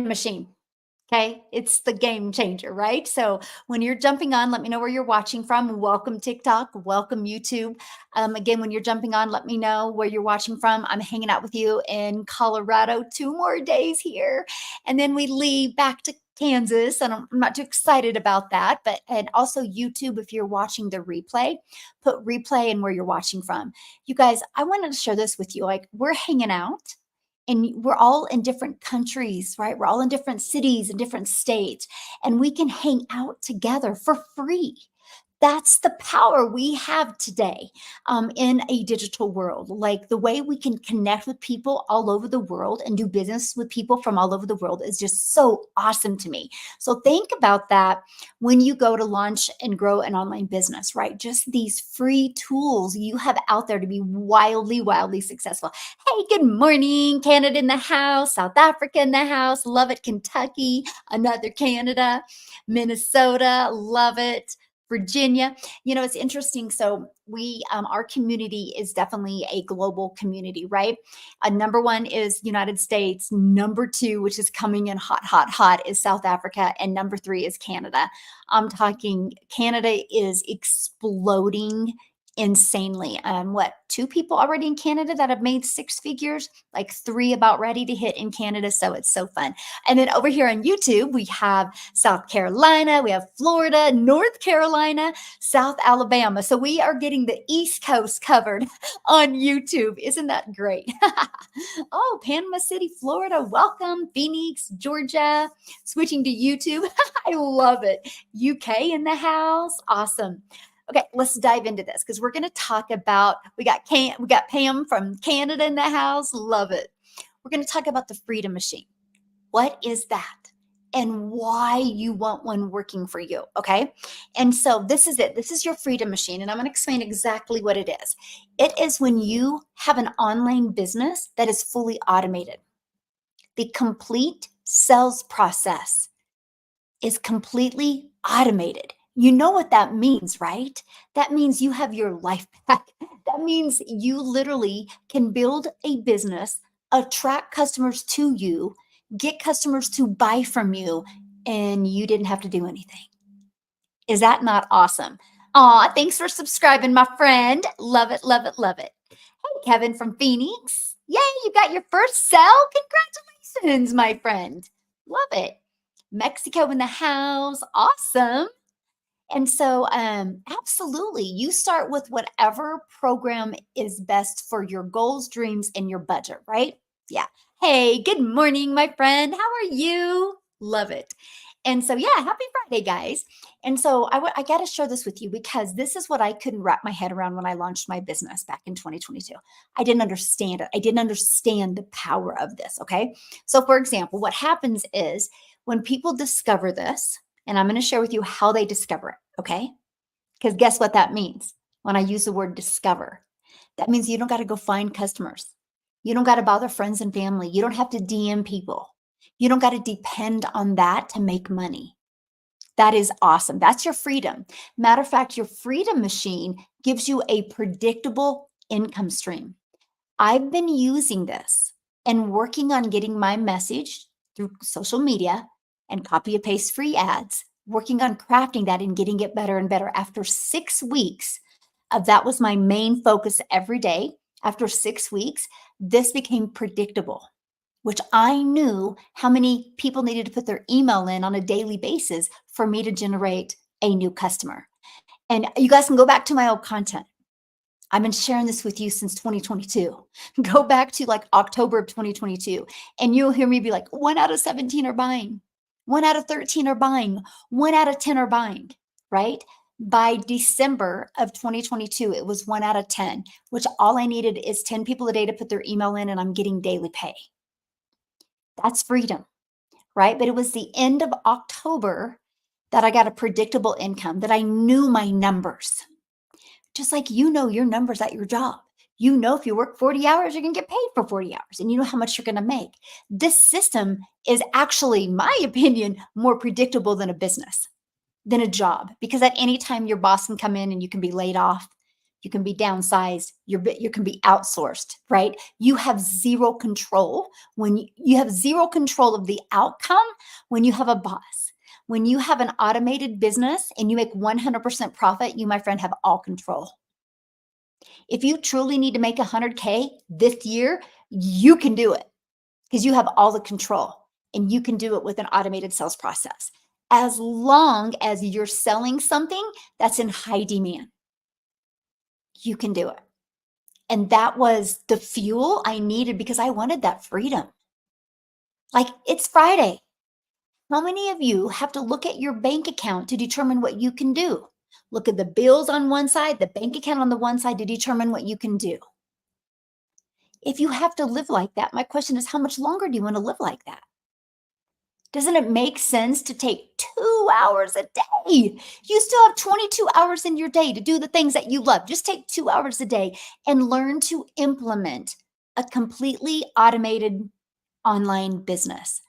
freedom machine. Okay. It's the game changer, right? So when you're jumping on, let me know where you're watching from. Welcome TikTok, welcome YouTube. Again, when you're jumping on, let me know where you're watching from. I'm hanging out with you in Colorado, 2 more days here. And then we leave back to Kansas. And I'm not too excited about that. But, and also YouTube, if you're watching the replay, put replay and where you're watching from. You guys, I wanted to share this with you. Like, we're hanging out and we're all in different countries, right? We're all in different cities and different states, and we can hang out together for free. That's the power we have today in a digital world. Like, the way we can connect with people all over the world and do business with people from all over the world is just so awesome to me. So think about that when you go to launch and grow an online business, right? Just these free tools you have out there to be wildly, wildly successful. Hey, good morning, Canada in the house, South Africa in the house, love it, Kentucky, another Canada, Minnesota, love it. Virginia. You know, it's interesting. So our community is definitely a global community, right? Number one is United States. Number two, which is coming in hot, hot, hot, is South Africa. And number three is Canada. I'm talking Canada is exploding insanely. What, 2 people already in Canada that have made 6 figures, like 3 about ready to hit in Canada. So it's so fun. And then over here on YouTube, we have South Carolina, we have Florida, North Carolina, South Alabama. So we are getting the East Coast covered on YouTube. Isn't that great? Oh, Panama City, Florida, welcome. Phoenix, Georgia, switching to YouTube. I love it. UK in the house. Awesome. Okay, let's dive into this because we're going to talk about, we got Pam from Canada in the house. Love it. We're going to talk about the freedom machine. What is that? And why you want one working for you, okay? And so this is it. This is your freedom machine, and I'm going to explain exactly what it is. It is when you have an online business that is fully automated. The complete sales process is completely automated. You know what that means, right? That means you have your life back. That means you literally can build a business, attract customers to you, get customers to buy from you, and you didn't have to do anything. Is that not awesome? Aw, thanks for subscribing, my friend. Love it, love it, love it. Hey, Kevin from Phoenix. Yay, you got your first sale. Congratulations, my friend. Love it. Mexico in the house. Awesome. And so, absolutely, you start with whatever program is best for your goals, dreams, and your budget, right? Yeah. Hey, good morning, my friend. How are you? Love it. And so, yeah, happy Friday, guys. And so I got to share this with you because this is what I couldn't wrap my head around when I launched my business back in 2022. I didn't understand it. I didn't understand the power of this. Okay. So, for example, what happens is when people discover this, and I'm going to share with you how they discover it, okay? Because guess what that means when I use the word discover? That means you don't got to go find customers. You don't got to bother friends and family. You don't have to DM people. You don't got to depend on that to make money. That is awesome. That's your freedom. Matter of fact, your freedom machine gives you a predictable income stream. I've been using this and working on getting my message through social media and copy and paste free ads, working on crafting that and getting it better and better. After 6 weeks of that was my main focus every day. After 6 weeks, this became predictable, which I knew how many people needed to put their email in on a daily basis for me to generate a new customer. And you guys can go back to my old content. I've been sharing this with you since 2022. Go back to like October of 2022, and you'll hear me be like, 1 out of 17 are buying. 1 out of 13 are buying. 1 out of 10 are buying, right? By December of 2022, it was 1 out of 10, which all I needed is 10 people a day to put their email in, and I'm getting daily pay. That's freedom, right? But it was the end of October that I got a predictable income, that I knew my numbers. Just like you know your numbers at your job. You know if you work 40 hours, you're going to get paid for 40 hours, and you know how much you're going to make. This system is actually, my opinion, more predictable than a business, than a job, because at any time your boss can come in and you can be laid off. You can be downsized. You can be outsourced, right? You have zero control when you have zero control of the outcome when you have a boss. When you have an automated business and you make 100% profit, you, my friend, have all control. If you truly need to make 100K this year, you can do it because you have all the control and you can do it with an automated sales process. As long as you're selling something that's in high demand, you can do it. And that was the fuel I needed because I wanted that freedom. Like, it's Friday. How many of you have to look at your bank account to determine what you can do? Look at the bills on one side, the bank account on the one side to determine what you can do. If you have to live like that, my question is, how much longer do you want to live like that? Doesn't it make sense to take 2 hours a day? You still have 22 hours in your day to do the things that you love. Just take 2 hours a day and learn to implement a completely automated online business.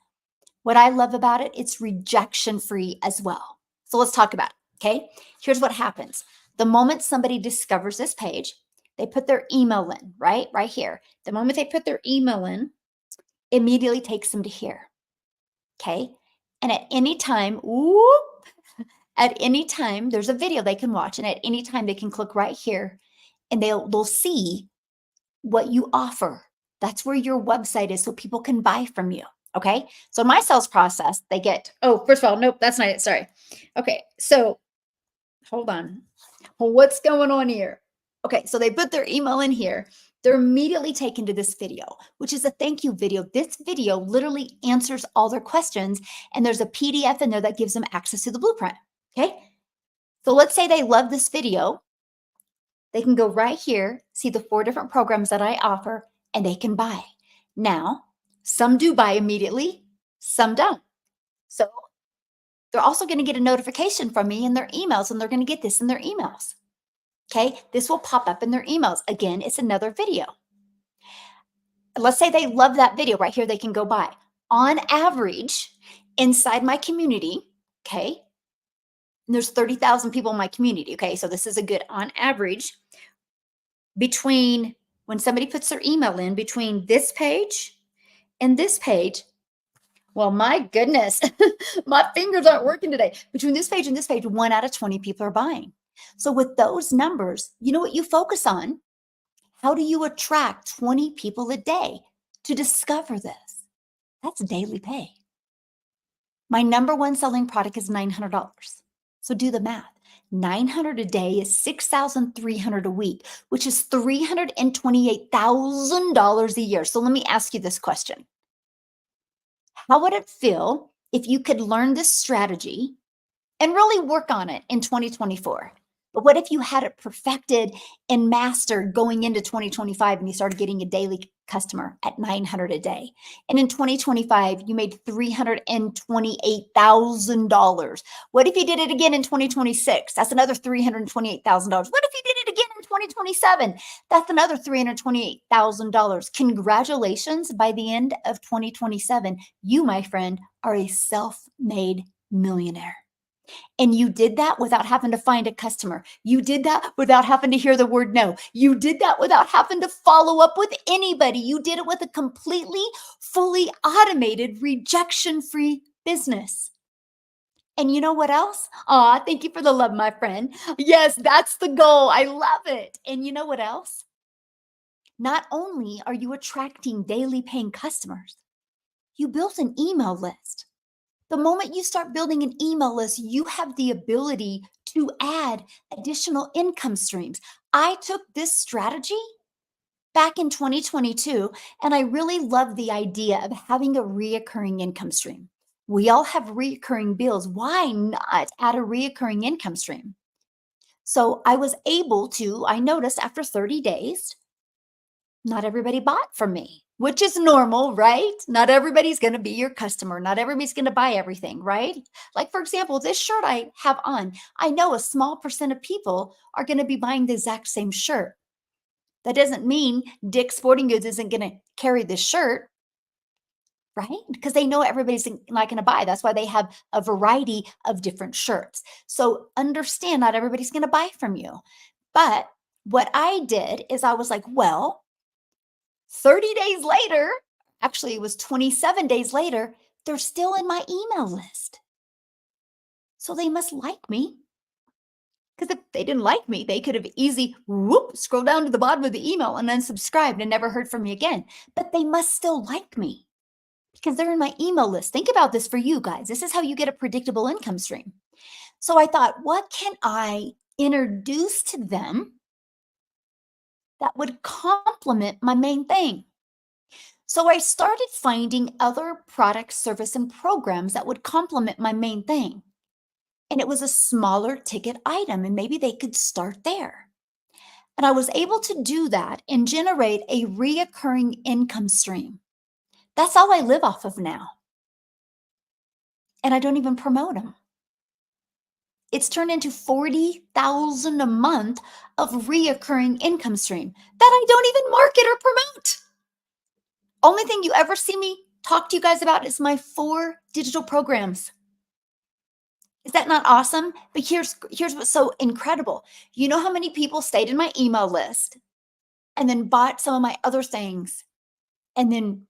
What I love about it, it's rejection free as well. So let's talk about it. Okay. Here's what happens. The moment somebody discovers this page, they put their email in, right here. The moment they put their email in, immediately takes them to here. Okay. And at any time, at any time, there's a video they can watch. And at any time, they can click right here and they'll see what you offer. That's where your website is so people can buy from you. Okay. So in my sales process, they get, oh, first of all, nope, that's not it. Sorry. Okay. So hold on. What's going on here? Okay. So they put their email in here. They're immediately taken to this video, which is a thank you video. This video literally answers all their questions. And there's a PDF in there that gives them access to the blueprint. Okay. So let's say they love this video. They can go right here, see the 4 different programs that I offer, and they can buy. Now, some do buy immediately, some don't. So they're also going to get a notification from me in their emails, and they're going to get this in their emails. Okay, this will pop up in their emails. Again, it's another video. Let's say they love that video right here, they can go buy. On average, inside my community, okay, and there's 30,000 people in my community, okay, so this is a good on average. Between when somebody puts their email in, between this page and this page, well, my goodness, my fingers aren't working today. Between this page and this page, 1 out of 20 people are buying. So with those numbers, you know what you focus on? How do you attract 20 people a day to discover this? That's daily pay. My number one selling product is $900. So do the math. 900 a day is 6,300 a week, which is $328,000 a year. So let me ask you this question. How would it feel if you could learn this strategy and really work on it in 2024? But what if you had it perfected and mastered going into 2025 and you started getting a daily customer at 900 a day? And in 2025, you made $328,000. What if you did it again in 2026? That's another $328,000. What if you did it again in 2027? That's another $328,000. Congratulations. By the end of 2027, you, my friend, are a self-made millionaire. And you did that without having to find a customer. You did that without having to hear the word no. You did that without having to follow up with anybody. You did it with a completely, fully automated, rejection-free business. And you know what else? Aw, thank you for the love, my friend. Yes, that's the goal. I love it. And you know what else? Not only are you attracting daily paying customers, you built an email list. The moment you start building an email list, you have the ability to add additional income streams. I took this strategy back in 2022, and I really love the idea of having a reoccurring income stream. We all have reoccurring bills. Why not add a reoccurring income stream? So I was able to, I noticed after 30 days, not everybody bought from me, which is normal, right? Not everybody's going to be your customer. Not everybody's going to buy everything, right? Like, for example, this shirt I have on, I know a small percent of people are going to be buying the exact same shirt. That doesn't mean Dick's Sporting Goods isn't going to carry this shirt, right? Because they know everybody's not going to buy. That's why they have a variety of different shirts. So understand not everybody's going to buy from you. But What I did is I was like, well, 30 days later, actually, it was 27 days later, they're still in my email list. So they must like me. Because if they didn't like me, they could have easily scroll down to the bottom of the email and unsubscribed and never heard from me again. But they must still like me because they're in my email list. Think about this for you guys. This is how you get a predictable income stream. So I thought, what can I introduce to them that would complement my main thing? So I started finding other products, service, and programs that would complement my main thing. And it was a smaller ticket item, and maybe they could start there. And I was able to do that and generate a reoccurring income stream. That's all I live off of now. And I don't even promote them. It's turned into 40,000 a month of reoccurring income stream that I don't even market or promote. Only thing you ever see me talk to you guys about is my 4 digital programs. Is that not awesome? But here's what's so incredible. You know how many people stayed in my email list and then bought some of my other things and then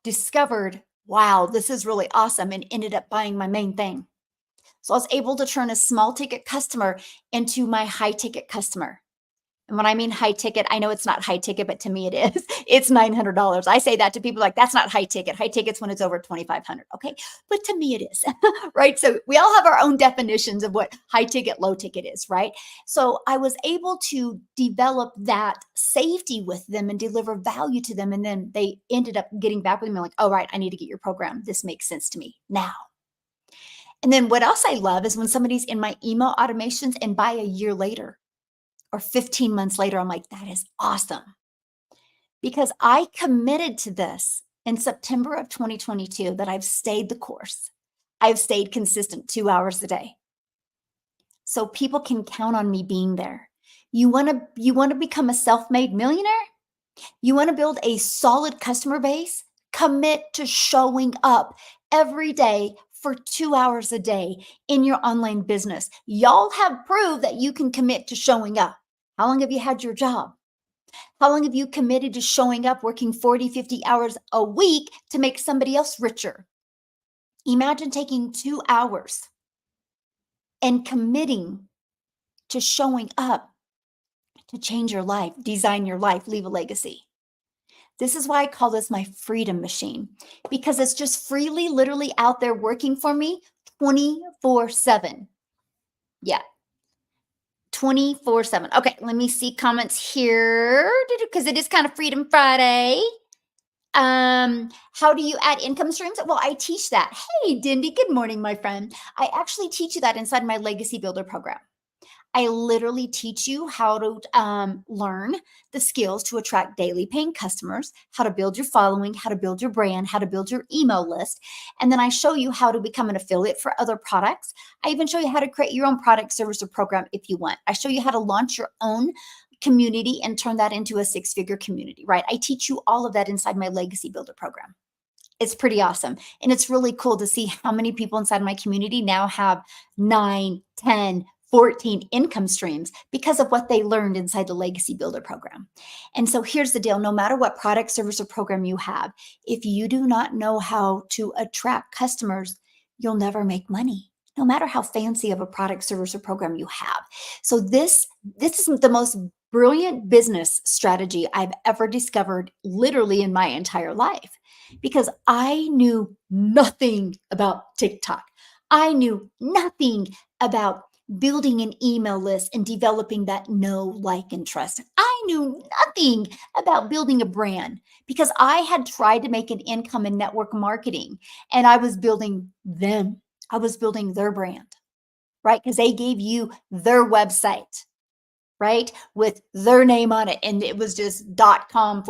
discovered, wow, this is really awesome, and ended up buying my main thing. So I was able to turn a small ticket customer into my high ticket customer. And when I mean high ticket, I know it's not high ticket, but to me it is. It's $900. I say that to people like, that's not high ticket. High ticket's when it's over 2,500. Okay. But to me it is, right? So we all have our own definitions of what high ticket, low ticket is, right? So I was able to develop that safety with them and deliver value to them. And then they ended up getting back with me like, oh, right, I need to get your program. This makes sense to me now. And then what else I love is when somebody's in my email automations and buy a year later or 15 months later, I'm like, that is awesome. Because I committed to this in September of 2022 that I've stayed the course. I've stayed consistent 2 hours a day. So people can count on me being there. You want to become a self-made millionaire? You want to build a solid customer base? Commit to showing up every day for 2 hours a day in your online business. Y'all have proved that you can commit to showing up. How long have you had your job? How long have you committed to showing up, working 40, 50 hours a week to make somebody else richer? Imagine taking 2 hours and committing to showing up to change your life, design your life, leave a legacy. This is why I call this my freedom machine, because it's just freely, literally out there working for me 24/7. Yeah, 24/7. Okay, let me see comments here because it is kind of Freedom Friday. How do you add income streams? Well, I teach that. Hey, Dindy, good morning, my friend. I actually teach you that inside my Legacy Builder program. I literally teach you how to learn the skills to attract daily paying customers, how to build your following, how to build your brand, how to build your email list. And then I show you how to become an affiliate for other products. I even show you how to create your own product, service, or program if you want. I show you how to launch your own community and turn that into a 6-figure community, right? I teach you all of that inside my Legacy Builder program. It's pretty awesome. And it's really cool to see how many people inside my community now have 9, 10, 14 income streams because of what they learned inside the Legacy Builder program. And so here's the deal. No matter what product, service, or program you have, if you do not know how to attract customers, you'll never make money, no matter how fancy of a product, service, or program you have. So this is the most brilliant business strategy I've ever discovered literally in my entire life, because I knew nothing about TikTok. I knew nothing about building an email list and developing that know, like, and trust. I knew nothing about building a brand because I had tried to make an income in network marketing and I was building them. I was building their brand, right? Because they gave you their website, right? With their name on it. And it was just .com/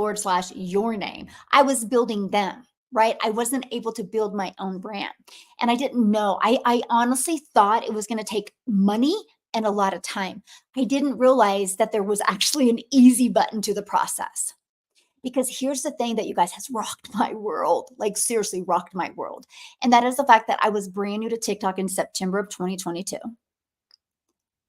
your name. I was building them, right? I wasn't able to build my own brand. And I didn't know. I honestly thought it was going to take money and a lot of time. I didn't realize that there was actually an easy button to the process. Because here's the thing that you guys has rocked my world, like seriously rocked my world. And that is the fact that I was brand new to TikTok in September of 2022.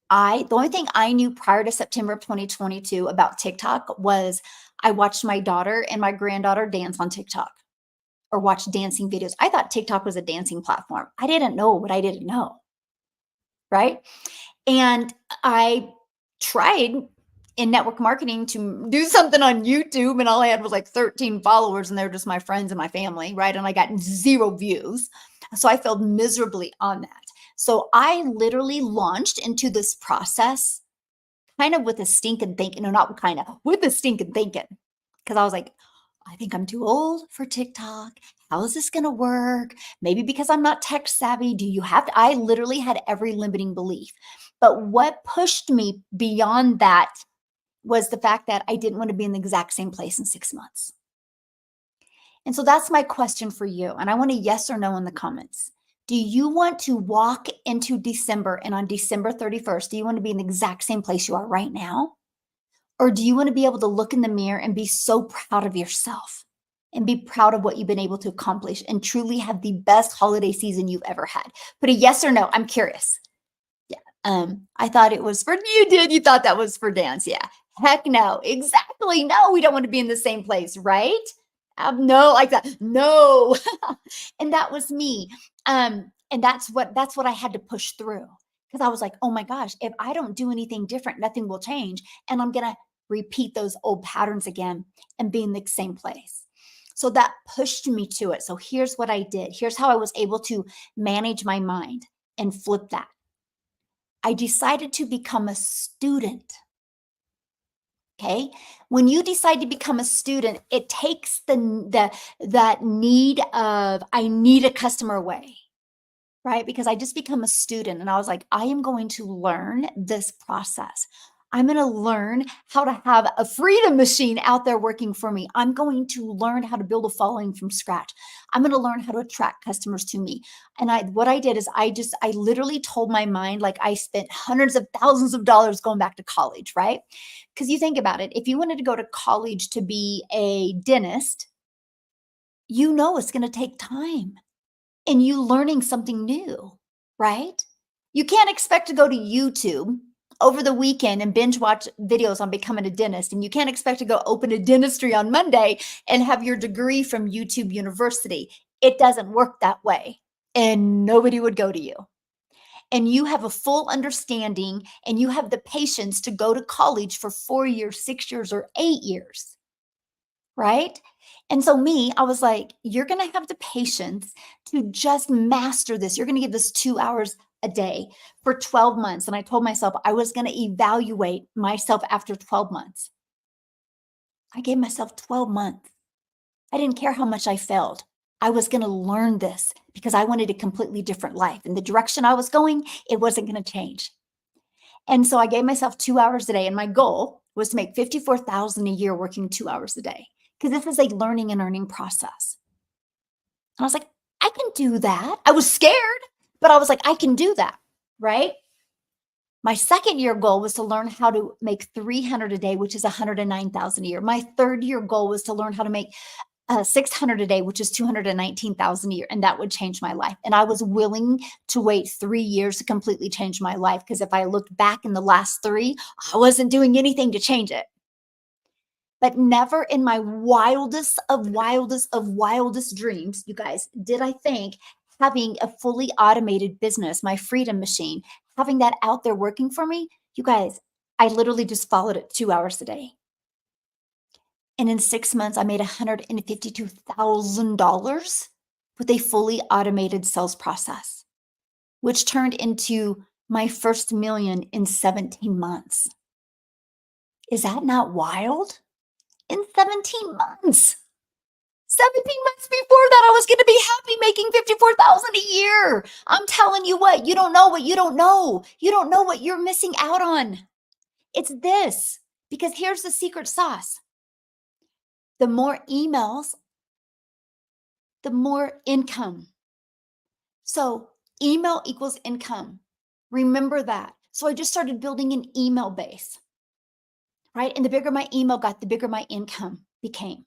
The only thing I knew prior to September of 2022 about TikTok was I watched my daughter and my granddaughter dance on TikTok or watch dancing videos. I thought TikTok was a dancing platform. I didn't know what I didn't know, right? And I tried in network marketing to do something on YouTube, and all I had was like 13 followers, and they're just my friends and my family, right? And I got 0 views. So I failed miserably on that. So I literally launched into this process kind of with a stinking thinking, no, not kind of, with a stinking thinking. Because I was like, I think I'm too old for TikTok. How is this going to work? Maybe because I'm not tech savvy. Do you have to? I literally had every limiting belief. But what pushed me beyond that was the fact that I didn't want to be in the exact same place in 6 months. And so that's my question for you. And I want a yes or no in the comments. Do you want to walk into December and on December 31st, do you want to be in the exact same place you are right now? Or do you want to be able to look in the mirror and be so proud of yourself and be proud of what you've been able to accomplish and truly have the best holiday season you've ever had? Put a yes or no. I'm curious. Yeah. I thought it was for you thought that was for dance. Yeah. Heck no. Exactly. No, we don't want to be in the same place, right? No, like that. No. And that was me. And that's what I had to push through. Because I was like, oh my gosh, if I don't do anything different, nothing will change. And I'm gonna repeat those old patterns again and be in the same place. So that pushed me to it. So here's what I did. Here's how I was able to manage my mind and flip that. I decided to become a student. Okay. When you decide to become a student, it takes that need of I need a customer away, right? Because I just become a student and I was like, I am going to learn this process. I'm going to learn how to have a freedom machine out there working for me. I'm going to learn how to build a following from scratch. I'm going to learn how to attract customers to me. And what I did is I literally told my mind like I spent hundreds of thousands of dollars going back to college, right? Because you think about it, if you wanted to go to college to be a dentist, you know it's going to take time and you learning something new, right? You can't expect to go to YouTube over the weekend and binge watch videos on becoming a dentist. And you can't expect to go open a dentistry on Monday and have your degree from YouTube University. It doesn't work that way. And nobody would go to you. And you have a full understanding and you have the patience to go to college for 4 years, 6 years, or 8 years, right? And so I was like, you're going to have the patience to just master this. You're going to give this 2 hours a day for 12 months. And I told myself I was going to evaluate myself after 12 months. I gave myself 12 months. I didn't care how much I failed. I was going to learn this because I wanted a completely different life. And the direction I was going, it wasn't going to change. And so I gave myself 2 hours a day. And my goal was to make $54,000 a year working 2 hours a day because this is a learning and earning process. And I was like, I can do that. I was scared, but I was like, I can do that. Right. My second year goal was to learn how to make 300 a day, which is 109,000 a year. My third year goal was to learn how to make 600 a day, which is 219,000 a year. And that would change my life. And I was willing to wait 3 years to completely change my life. Because if I looked back in the last three, I wasn't doing anything to change it. But never in my wildest dreams, you guys, did I think having a fully automated business, my freedom machine, having that out there working for me, you guys, I literally just followed it 2 hours a day. And in 6 months, I made $152,000 with a fully automated sales process, which turned into my first million in 17 months. Is that not wild? In 17 months. 17 months before that, I was going to be happy making 54,000 a year. I'm telling you what you don't know what you don't know. You don't know what you're missing out on. It's this, because here's the secret sauce. The more emails, the more income. So email equals income. Remember that. So I just started building an email base, right? And the bigger my email got, the bigger my income became.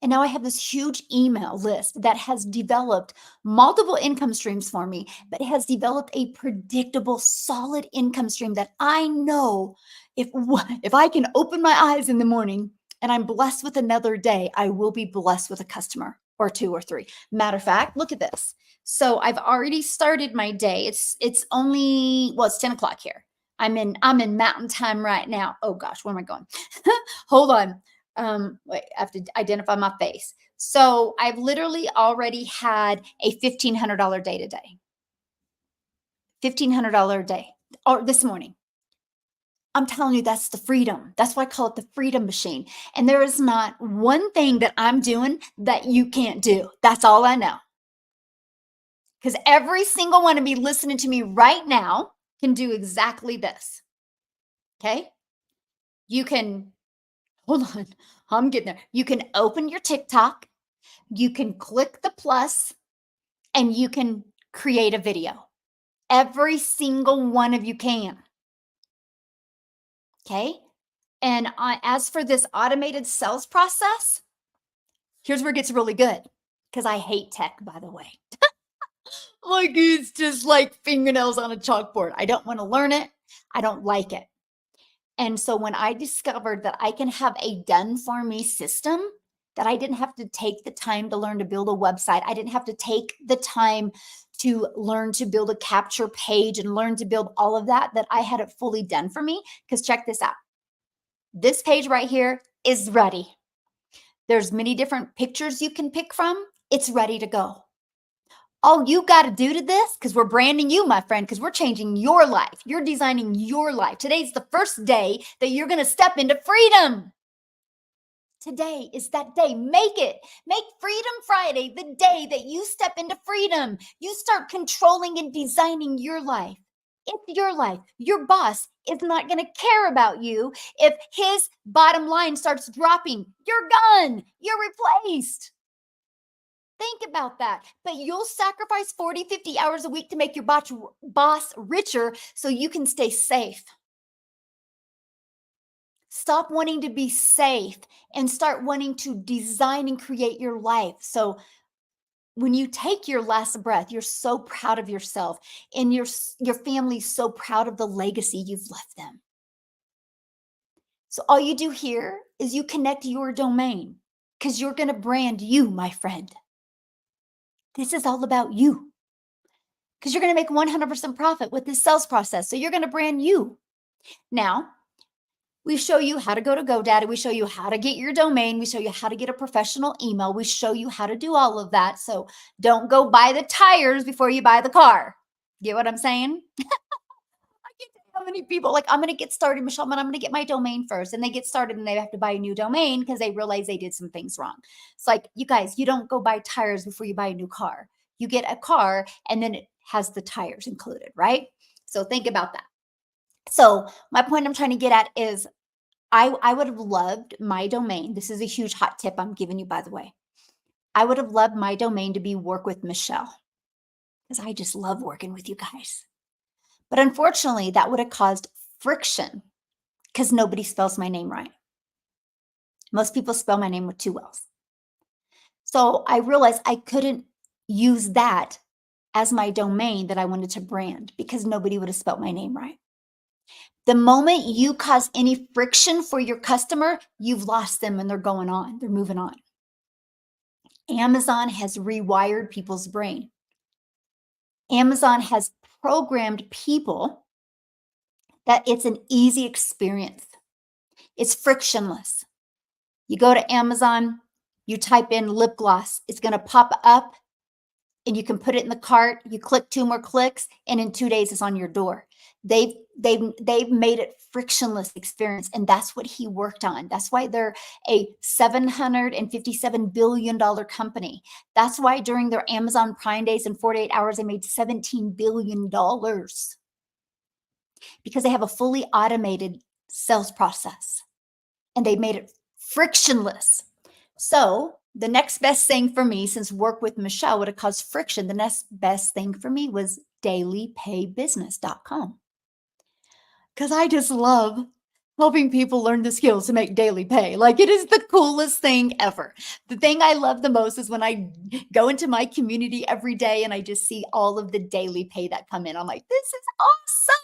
And now I have this huge email list that has developed multiple income streams for me, but it has developed a predictable, solid income stream that I know if I can open my eyes in the morning and I'm blessed with another day, I will be blessed with a customer or two or three. Matter of fact, look at this. So I've already started my day. It's only, well, it's 10 o'clock here. I'm in mountain time right now. Oh gosh, where am I going? Hold on. Wait, I have to identify my face. So I've literally already had a $1,500 day today. $1,500 a day, or this morning. I'm telling you, that's the freedom. That's why I call it the freedom machine. And there is not one thing that I'm doing that you can't do. That's all I know. Because every single one of you listening to me right now can do exactly this. Okay? You can, hold on, I'm getting there. You can open your TikTok, you can click the plus, and you can create a video. Every single one of you can. Okay? And as for this automated sales process, here's where it gets really good because I hate tech, by the way. Like it's just like fingernails on a chalkboard. I don't want to learn it. I don't like it. And so when I discovered that I can have a done for me system, that I didn't have to take the time to learn to build a website, I didn't have to take the time to learn to build a capture page and learn to build all of that, that I had it fully done for me. Because check this out. This page right here is ready. There's many different pictures you can pick from. It's ready to go. All you got to do to this, because we're branding you, my friend, because we're changing your life. You're designing your life. Today's the first day that you're going to step into freedom. Today is that day. Make it. Make Freedom Friday the day that you step into freedom. You start controlling and designing your life. It's your life. Your boss is not going to care about you if his bottom line starts dropping. You're gone. You're replaced. Think about that. But you'll sacrifice 40, 50 hours a week to make your boss richer so you can stay safe. Stop wanting to be safe and start wanting to design and create your life. So when you take your last breath, you're so proud of yourself and your family's so proud of the legacy you've left them. So all you do here is you connect your domain because you're going to brand you, my friend. This is all about you because you're going to make 100% profit with this sales process. So you're going to brand you. Now, we show you how to go to GoDaddy. We show you how to get your domain. We show you how to get a professional email. We show you how to do all of that. So don't go buy the tires before you buy the car. Get what I'm saying? I can't tell you how many people like, I'm going to get started, Michelle, but I'm going to get my domain first. And they get started and they have to buy a new domain because they realize they did some things wrong. It's like, you guys, you don't go buy tires before you buy a new car. You get a car and then it has the tires included, right? So think about that. So my point I'm trying to get at is I would have loved my domain. This is a huge hot tip I'm giving you, by the way. I would have loved my domain to be Work with Michelle because I just love working with you guys. But unfortunately, that would have caused friction because nobody spells my name right. Most people spell my name with two L's. So I realized I couldn't use that as my domain that I wanted to brand because nobody would have spelled my name right. The moment you cause any friction for your customer, you've lost them and they're going on, they're moving on. Amazon has rewired people's brain. Amazon has programmed people that it's an easy experience. It's frictionless. You go to Amazon, you type in lip gloss, it's going to pop up and you can put it in the cart. You click 2 more clicks and in 2 days it's on your door. They've made it frictionless experience, and that's what he worked on. That's why they're a $757 billion company. That's why during their Amazon Prime days in 48 hours, they made $17 billion because they have a fully automated sales process and they made it frictionless. So the next best thing for me, since Work with Michelle would have caused friction, the next best thing for me was dailypaybusiness.com. Because I just love helping people learn the skills to make daily pay. Like it is the coolest thing ever. The thing I love the most is when I go into my community every day and I just see all of the daily pay that come in. I'm like, this is awesome.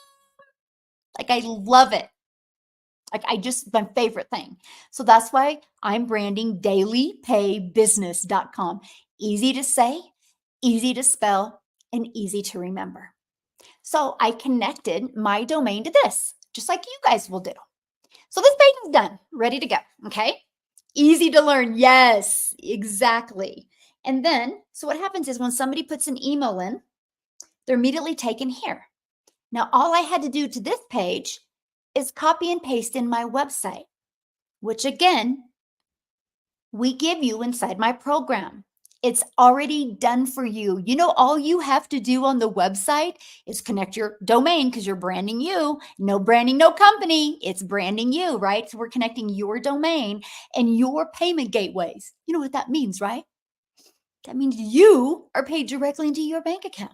Like I love it. Like I just my favorite thing. So that's why I'm branding dailypaybusiness.com. Easy to say, easy to spell, and easy to remember. So I connected my domain to this, just like you guys will do. So this page is done, ready to go. Okay. Easy to learn. Yes, exactly. And then, so what happens is when somebody puts an email in, they're immediately taken here. Now, all I had to do to this page is copy and paste in my website, which again, we give you inside my program. It's already done for you. You know, all you have to do on the website is connect your domain because you're branding you. No branding, no company. It's branding you, right? So we're connecting your domain and your payment gateways. You know what that means, right? That means you are paid directly into your bank account.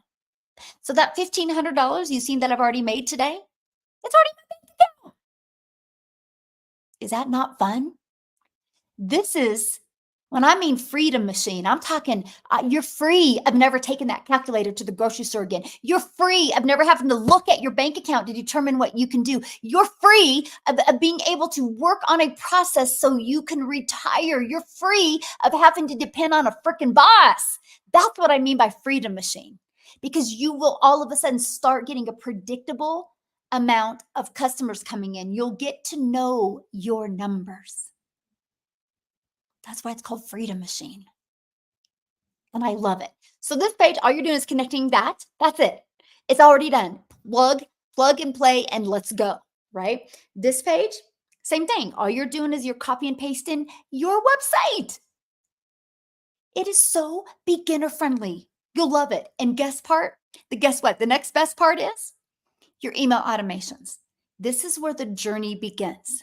So that $1,500 you've seen that I've already made today, it's already in my bank account. Is that not fun? This is when I mean freedom machine, I'm talking you're free of never taking that calculator to the grocery store again. You're free of never having to look at your bank account to determine what you can do. You're free of being able to work on a process so you can retire. You're free of having to depend on a freaking boss. That's what I mean by freedom machine, because you will all of a sudden start getting a predictable amount of customers coming in. You'll get to know your numbers. That's why it's called Freedom Machine. And I love it. So this page, all you're doing is connecting that. That's it. It's already done. Plug and play, and let's go, right? This page, same thing. All you're doing is you're copy and pasting your website. It is so beginner friendly. You'll love it. And guess what? The next best part is your email automations. This is where the journey begins.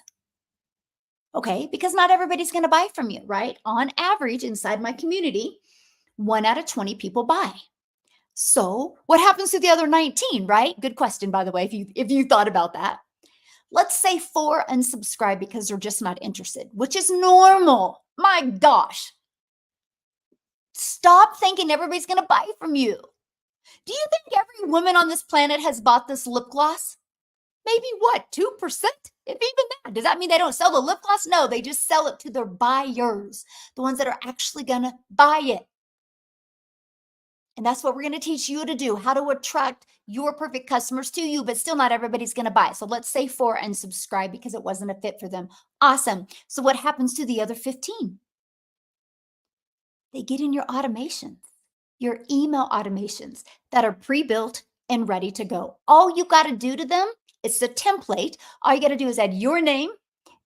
Okay, because not everybody's going to buy from you, right? On average, inside my community, 1 out of 20 people buy. So, what happens to the other 19, right? Good question, by the way, if you thought about that. Let's say 4 unsubscribe because they're just not interested, which is normal. My gosh. Stop thinking everybody's going to buy from you. Do you think every woman on this planet has bought this lip gloss? Maybe what, 2%? If even that. Does that mean they don't sell the lip gloss? No, they just sell it to their buyers, the ones that are actually going to buy it. And that's what we're going to teach you to do, how to attract your perfect customers to you, but still not everybody's going to buy. So let's say 4 and subscribe because it wasn't a fit for them. Awesome. So what happens to the other 15? They get in your automations, your email automations that are pre-built and ready to go. All you got to do to them, it's the template. All you got to do is add your name,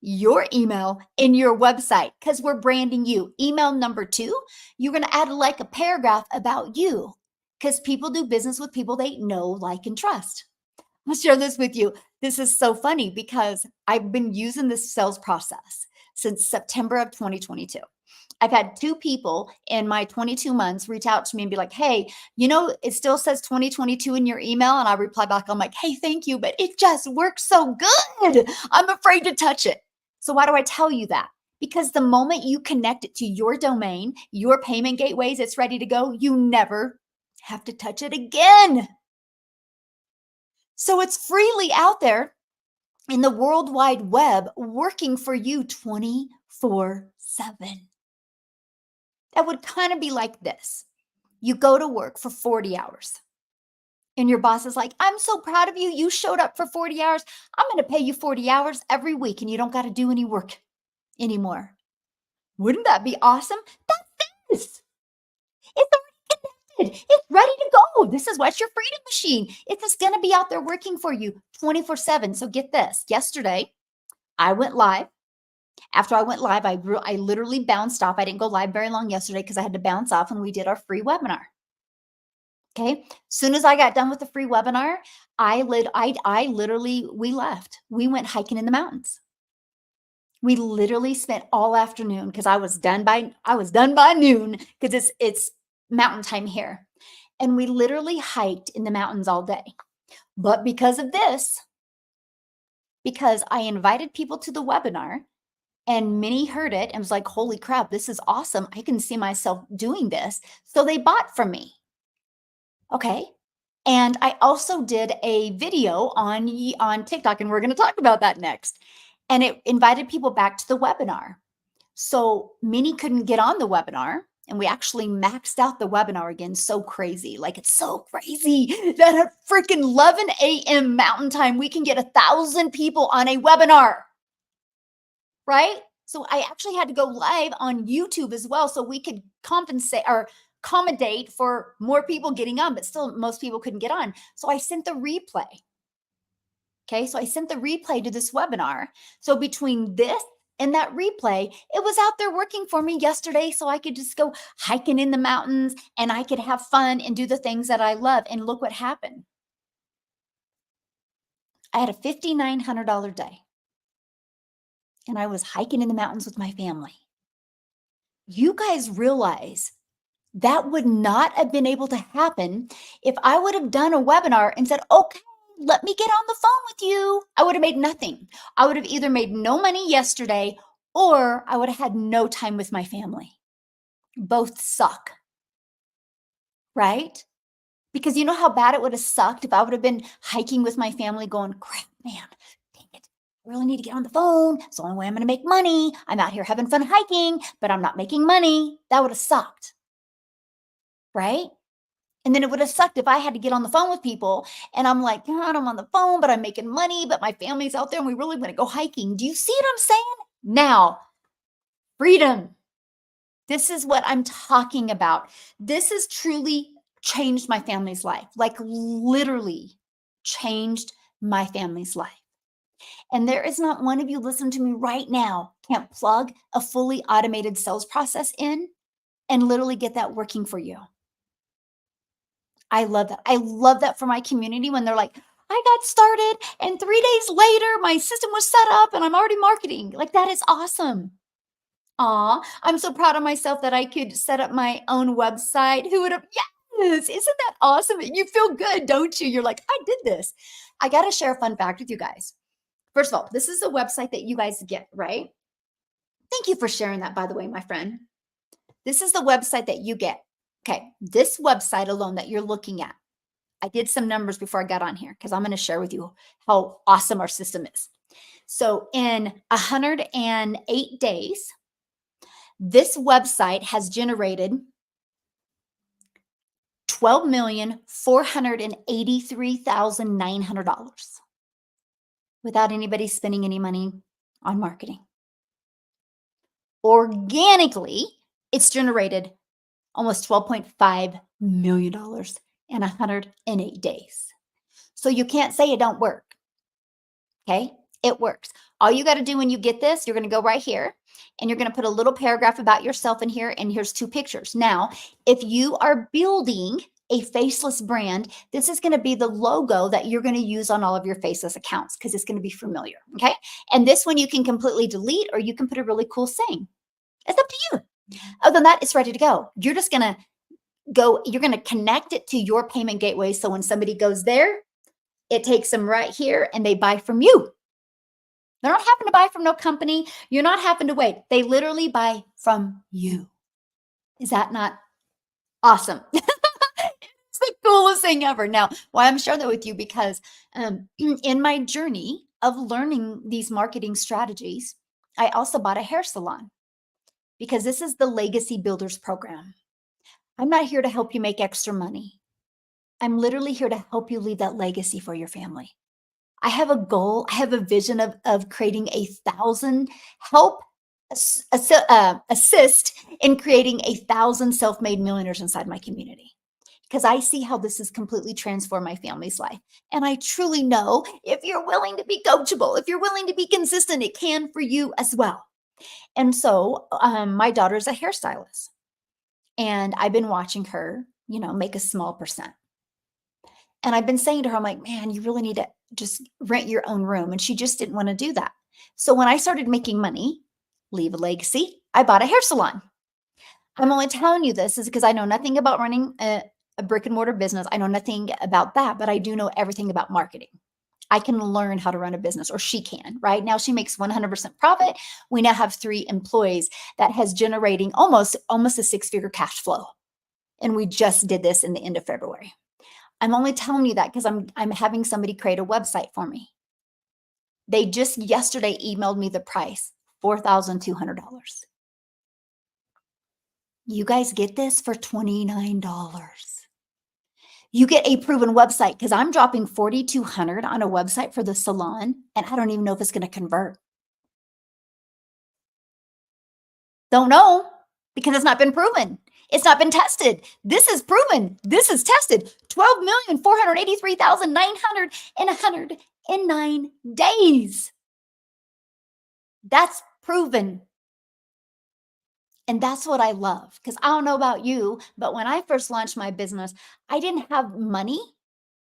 your email, and your website because we're branding you. Email number 2, you're going to add like a paragraph about you because people do business with people they know, like, and trust. I'll share this with you. This is so funny because I've been using this sales process since September of 2022. I've had 2 people in my 22 months reach out to me and be like, hey, it still says 2022 in your email. And I reply back, I'm like, hey, thank you, but it just works so good. I'm afraid to touch it. So why do I tell you that? Because the moment you connect it to your domain, your payment gateways, it's ready to go. You never have to touch it again. So it's freely out there in the World Wide Web working for you 24/7. That would kind of be like this. You go to work for 40 hours and your boss is like, I'm so proud of you. You showed up for 40 hours. I'm going to pay you 40 hours every week and you don't got to do any work anymore. Wouldn't that be awesome? That's this. It's already connected. It's ready to go. This is what's your freedom machine. It's just going to be out there working for you 24/7. So get this. Yesterday, I went live. After I went live, I literally bounced off. I didn't go live very long yesterday because I had to bounce off when we did our free webinar. Okay. Soon as I got done with the free webinar, we left. We went hiking in the mountains. We literally spent all afternoon because I was done by noon because it's mountain time here. And we literally hiked in the mountains all day. But because of this, because I invited people to the webinar and many heard it and was like, holy crap, this is awesome. I can see myself doing this. So they bought from me. Okay. And I also did a video on TikTok, and we're going to talk about that next. And it invited people back to the webinar. So many couldn't get on the webinar, and we actually maxed out the webinar again. So crazy. Like, it's so crazy that at freaking 11 a.m. Mountain Time, we can get 1,000 people on a webinar, right? So I actually had to go live on YouTube as well so we could compensate or accommodate for more people getting on, but still most people couldn't get on. So I sent the replay. Okay, so I sent the replay to this webinar. So between this and that replay, it was out there working for me yesterday. So I could just go hiking in the mountains and I could have fun and do the things that I love. And look what happened. I had a $5,900 day and I was hiking in the mountains with my family. You guys realize that would not have been able to happen if I would have done a webinar and said, okay, let me get on the phone with you. I would have made nothing. I would have either made no money yesterday or I would have had no time with my family. Both suck, right? Because you know how bad it would have sucked if I would have been hiking with my family going, crap, man, dang it. I really need to get on the phone. It's the only way I'm going to make money. I'm out here having fun hiking, but I'm not making money. That would have sucked, right? And then it would have sucked if I had to get on the phone with people and I'm like, God, I'm on the phone, but I'm making money, but my family's out there and we really want to go hiking. Do you see what I'm saying? Now, freedom. This is what I'm talking about. This has truly changed my family's life, like literally changed my family's life. And there is not one of you listening to me right now can't plug a fully automated sales process in and literally get that working for you. I love that. I love that for my community when they're like, I got started and 3 days later, my system was set up and I'm already marketing. Like, that is awesome. Aw, I'm so proud of myself that I could set up my own website. Who would have? Yes. Isn't that awesome? You feel good, don't you? You're like, I did this. I got to share a fun fact with you guys. First of all, this is a website that you guys get, right? Thank you for sharing that, by the way, my friend. This is the website that you get. Okay, this website alone that you're looking at, I did some numbers before I got on here because I'm going to share with you how awesome our system is. So in 108 days, this website has generated $12,483,900 without anybody spending any money on marketing. Organically, it's generated almost $12.5 million in 108 days. So you can't say it don't work. Okay, it works. All you got to do when you get this, you're going to go right here and you're going to put a little paragraph about yourself in here. And here's 2 pictures. Now, if you are building a faceless brand, this is going to be the logo that you're going to use on all of your faceless accounts because it's going to be familiar. Okay. And this one you can completely delete or you can put a really cool saying. It's up to you. Other than that, it's ready to go. You're just going to you're going to connect it to your payment gateway. So when somebody goes there, it takes them right here and they buy from you. They're not having to buy from no company. You're not having to wait. They literally buy from you. Is that not awesome? It's the coolest thing ever. Now, why I'm sharing that with you because in my journey of learning these marketing strategies, I also bought a hair salon because this is the Legacy Builders program. I'm not here to help you make extra money. I'm literally here to help you leave that legacy for your family. I have a goal. I have a vision of creating 1,000 assist in creating 1,000 self-made millionaires inside my community because I see how this has completely transformed my family's life. And I truly know if you're willing to be coachable, if you're willing to be consistent, it can for you as well. And so my daughter's a hairstylist and I've been watching her, make a small percent. And I've been saying to her, I'm like, man, you really need to just rent your own room. And she just didn't want to do that. So when I started making money, leave a legacy, I bought a hair salon. I'm only telling you this is because I know nothing about running a brick and mortar business. I know nothing about that, but I do know everything about marketing. I can learn how to run a business, or she can, right? Now she makes 100% profit. We now have 3 employees that has generating almost a six-figure cash flow. And we just did this in the end of February. I'm only telling you that because I'm having somebody create a website for me. They just yesterday emailed me the price, $4,200. You guys get this for $29. You get a proven website because I'm dropping 4,200 on a website for the salon, and I don't even know if it's going to convert. Don't know because it's not been proven. It's not been tested. This is proven. This is tested. 12,483,900 in 109 days. That's proven. And that's what I love, because I don't know about you, but when I first launched my business, I didn't have money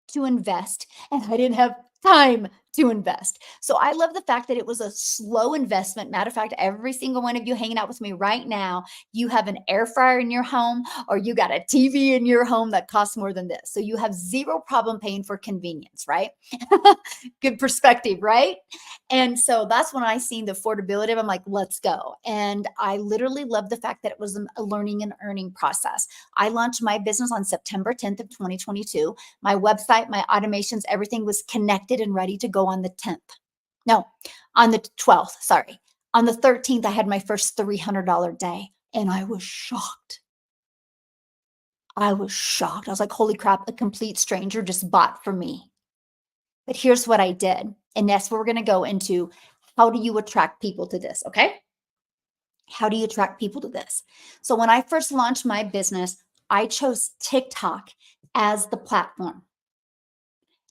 to invest, and I didn't have time to invest. So I love the fact that it was a slow investment. Matter of fact, every single one of you hanging out with me right now, you have an air fryer in your home, or you got a TV in your home that costs more than this. So you have zero problem paying for convenience, right? Good perspective, right? And so that's when I seen the affordability of, I'm like, let's go. And I literally love the fact that it was a learning and earning process. I launched my business on September 10th of 2022. My website, my automations, everything was connected and ready to go on the 10th. No, on the 12th, sorry. On the 13th, I had my first $300 day, and I was shocked. I was shocked. I was like, holy crap, a complete stranger just bought from me. But here's what I did. And that's where we're going to go into, how do you attract people to this? Okay. How do you attract people to this? So when I first launched my business, I chose TikTok as the platform.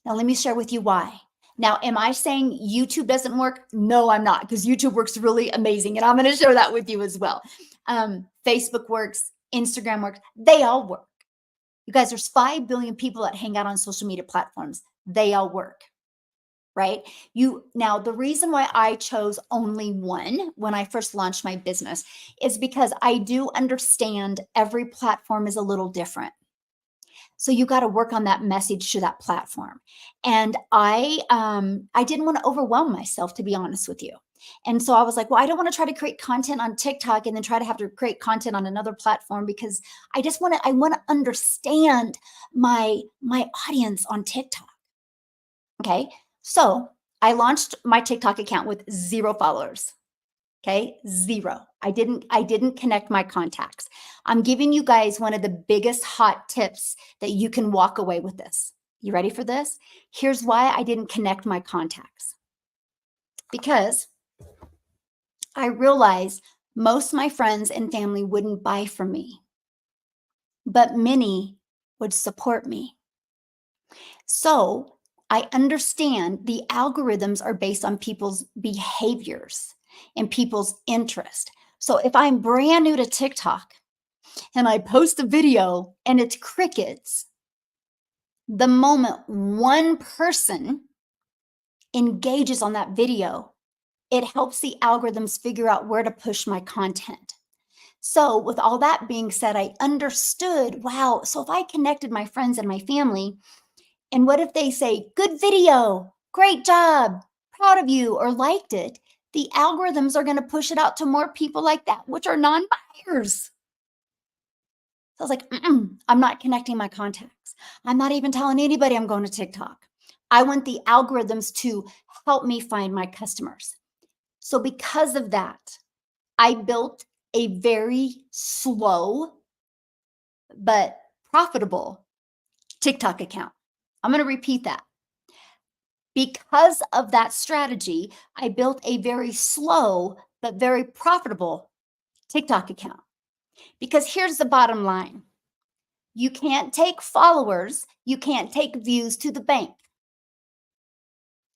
Now, let me share with you why. Now, am I saying YouTube doesn't work? No, I'm not, because YouTube works really amazing. And I'm going to share that with you as well. Facebook works, Instagram works. They all work. You guys, there's 5 billion people that hang out on social media platforms. They all work, right? Now, the reason why I chose only one when I first launched my business is because I do understand every platform is a little different. So you got to work on that message to that platform. And I didn't want to overwhelm myself, to be honest with you. And so I was like, well, I don't want to try to create content on TikTok and then try to have to create content on another platform, because I want to understand my audience on TikTok. Okay. So I launched my TikTok account with 0 followers. Okay, 0. I didn't connect my contacts. I'm giving you guys one of the biggest hot tips that you can walk away with this. You ready for this? Here's why I didn't connect my contacts. Because I realized most of my friends and family wouldn't buy from me, but many would support me. So I understand the algorithms are based on people's behaviors and people's interest. So if I'm brand new to TikTok and I post a video and it's crickets, the moment one person engages on that video, it helps the algorithms figure out where to push my content. So with all that being said, I understood, wow, so if I connected my friends and my family, and what if they say, good video, great job, proud of you, or liked it? The algorithms are going to push it out to more people like that, which are non-buyers. So I was like, I'm not connecting my contacts. I'm not even telling anybody I'm going to TikTok. I want the algorithms to help me find my customers. So because of that, I built a very slow but profitable TikTok account. I'm going to repeat that. Because of that strategy, I built a very slow but very profitable TikTok account. Because here's the bottom line. You can't take followers, you can't take views to the bank.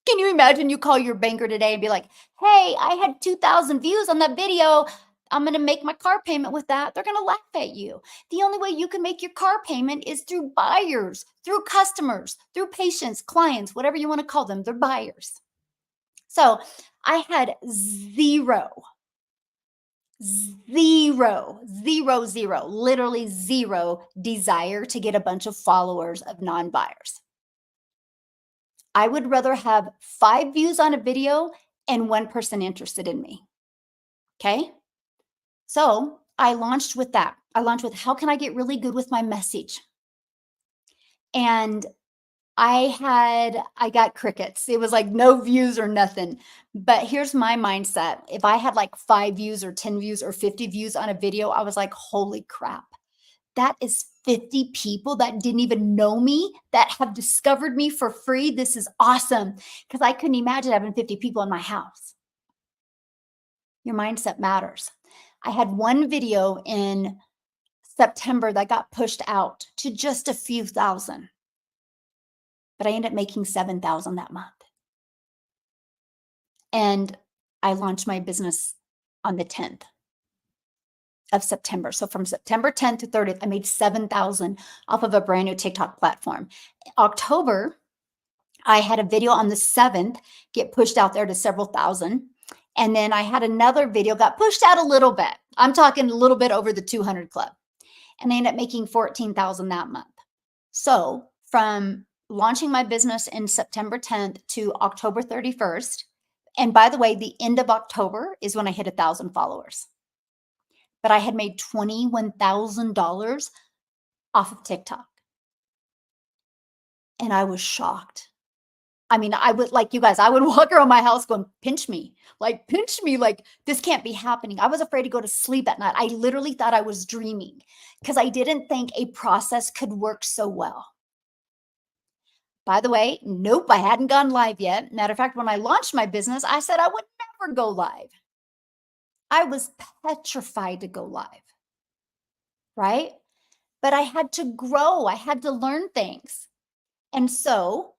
Can you imagine you call your banker today and be like, hey, I had 2,000 views on that video. I'm going to make my car payment with that. They're going to laugh at you. The only way you can make your car payment is through buyers, through customers, through patients, clients, whatever you want to call them. They're buyers. So I had literally zero desire to get a bunch of followers of non-buyers. I would rather have 5 views on a video and 1 person interested in me. Okay. So I launched with that. I launched with how can I get really good with my message? And I got crickets. It was like no views or nothing. But here's my mindset. If I had like 5 views or 10 views or 50 views on a video, I was like, holy crap. That is 50 people that didn't even know me that have discovered me for free. This is awesome. Because I couldn't imagine having 50 people in my house. Your mindset matters. I had one video in September that got pushed out to just a few thousand, but I ended up making 7,000 that month. And I launched my business on the 10th of September. So from September 10th to 30th, I made 7,000 off of a brand new TikTok platform. October, I had a video on the 7th get pushed out there to several thousand. And then I had another video got pushed out a little bit. I'm talking a little bit over the 200 club. And I ended up making 14,000 that month. So from launching my business in September 10th to October 31st, and by the way, the end of October is when I hit 1,000 followers. But I had made $21,000 off of TikTok. And I was shocked. I mean, I would like you guys, I would walk around my house going, pinch me, like this can't be happening. I was afraid to go to sleep at night. I literally thought I was dreaming because I didn't think a process could work so well. By the way, nope, I hadn't gone live yet. Matter of fact, when I launched my business, I said I would never go live. I was petrified to go live, right? But I had to grow. I had to learn things. And so,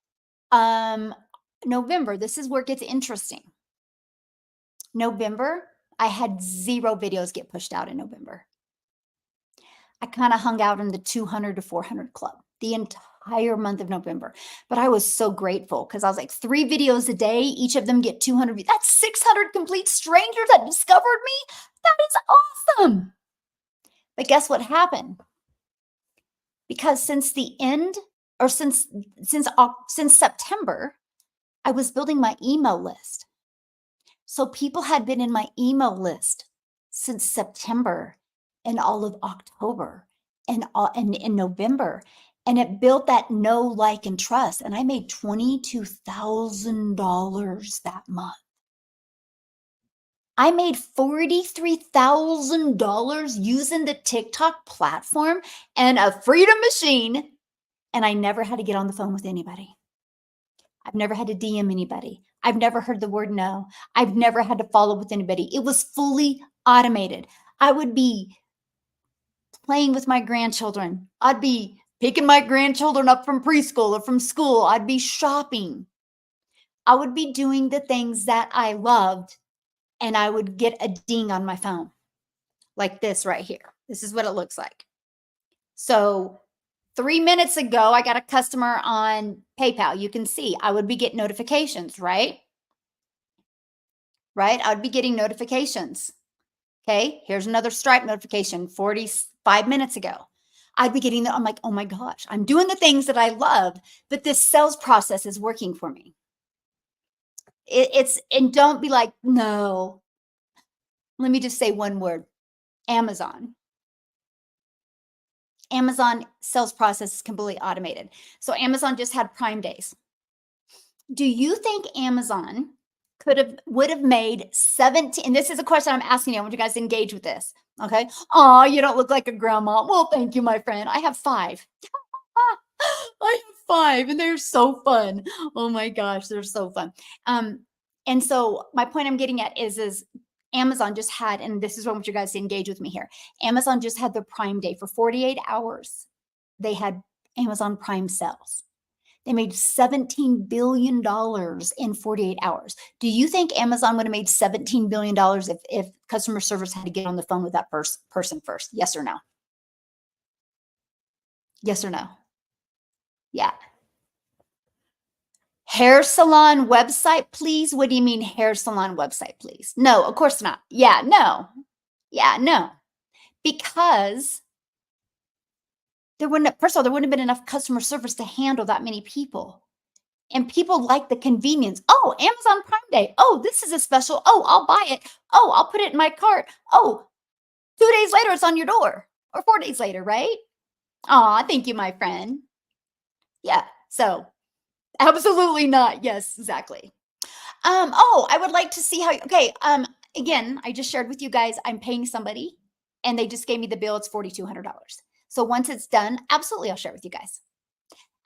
November, this is where it gets interesting. November, I had 0 videos get pushed out in November. I kind of hung out in the 200 to 400 club the entire month of November. But I was so grateful because I was like 3 videos a day, each of them get 200 views. That's 600 complete strangers that discovered me. That is awesome. But guess what happened? Because since the end or since September, I was building my email list. So people had been in my email list since September and all of October and in November. And it built that know, like, and trust. And I made $22,000 that month. I made $43,000 using the TikTok platform and a freedom machine. And I never had to get on the phone with anybody. I've never had to DM anybody. I've never heard the word no. I've never had to follow with anybody. It was fully automated. I would be playing with my grandchildren. I'd be picking my grandchildren up from preschool or from school. I'd be shopping. I would be doing the things that I loved, and I would get a ding on my phone like this right here. This is what it looks like. So 3 minutes ago, I got a customer on PayPal. You can see I would be getting notifications, right? Right? I would be getting notifications. Okay, here's another Stripe notification 45 minutes ago. I'd be getting that. I'm like, oh my gosh, I'm doing the things that I love, but this sales process is working for me. And don't be like, no. Let me just say one word, Amazon. Amazon sales process is completely automated. So Amazon just had Prime Days. Do you think Amazon would have made 17, and this is a question I'm asking you. I want you guys to engage with this. Okay. Oh, you don't look like a grandma. Well, thank you, my friend. I have 5. I have 5 and they're so fun. Oh my gosh, they're so fun. And so my point I'm getting at is Amazon just had, and this is what I want you guys to engage with me here. Amazon just had their Prime Day for 48 hours. They had Amazon Prime sales. They made $17 billion in 48 hours. Do you think Amazon would have made $17 billion if customer service had to get on the phone with that person first? Yes or no? Yes or no? Yeah. Hair salon website, please? What do you mean hair salon website, please? No, of course not. Yeah, no. Yeah, no. Because first of all, there wouldn't have been enough customer service to handle that many people. And people like the convenience. Oh, Amazon Prime Day. Oh, this is a special. Oh, I'll buy it. Oh, I'll put it in my cart. Oh, 2 days later, it's on your door, or 4 days later, right? Aw, thank you, my friend. Yeah. So absolutely not. Yes, exactly. Oh, I would like to see how, okay. Again, I just shared with you guys, I'm paying somebody and they just gave me the bill. It's $4,200. So once it's done, absolutely, I'll share with you guys.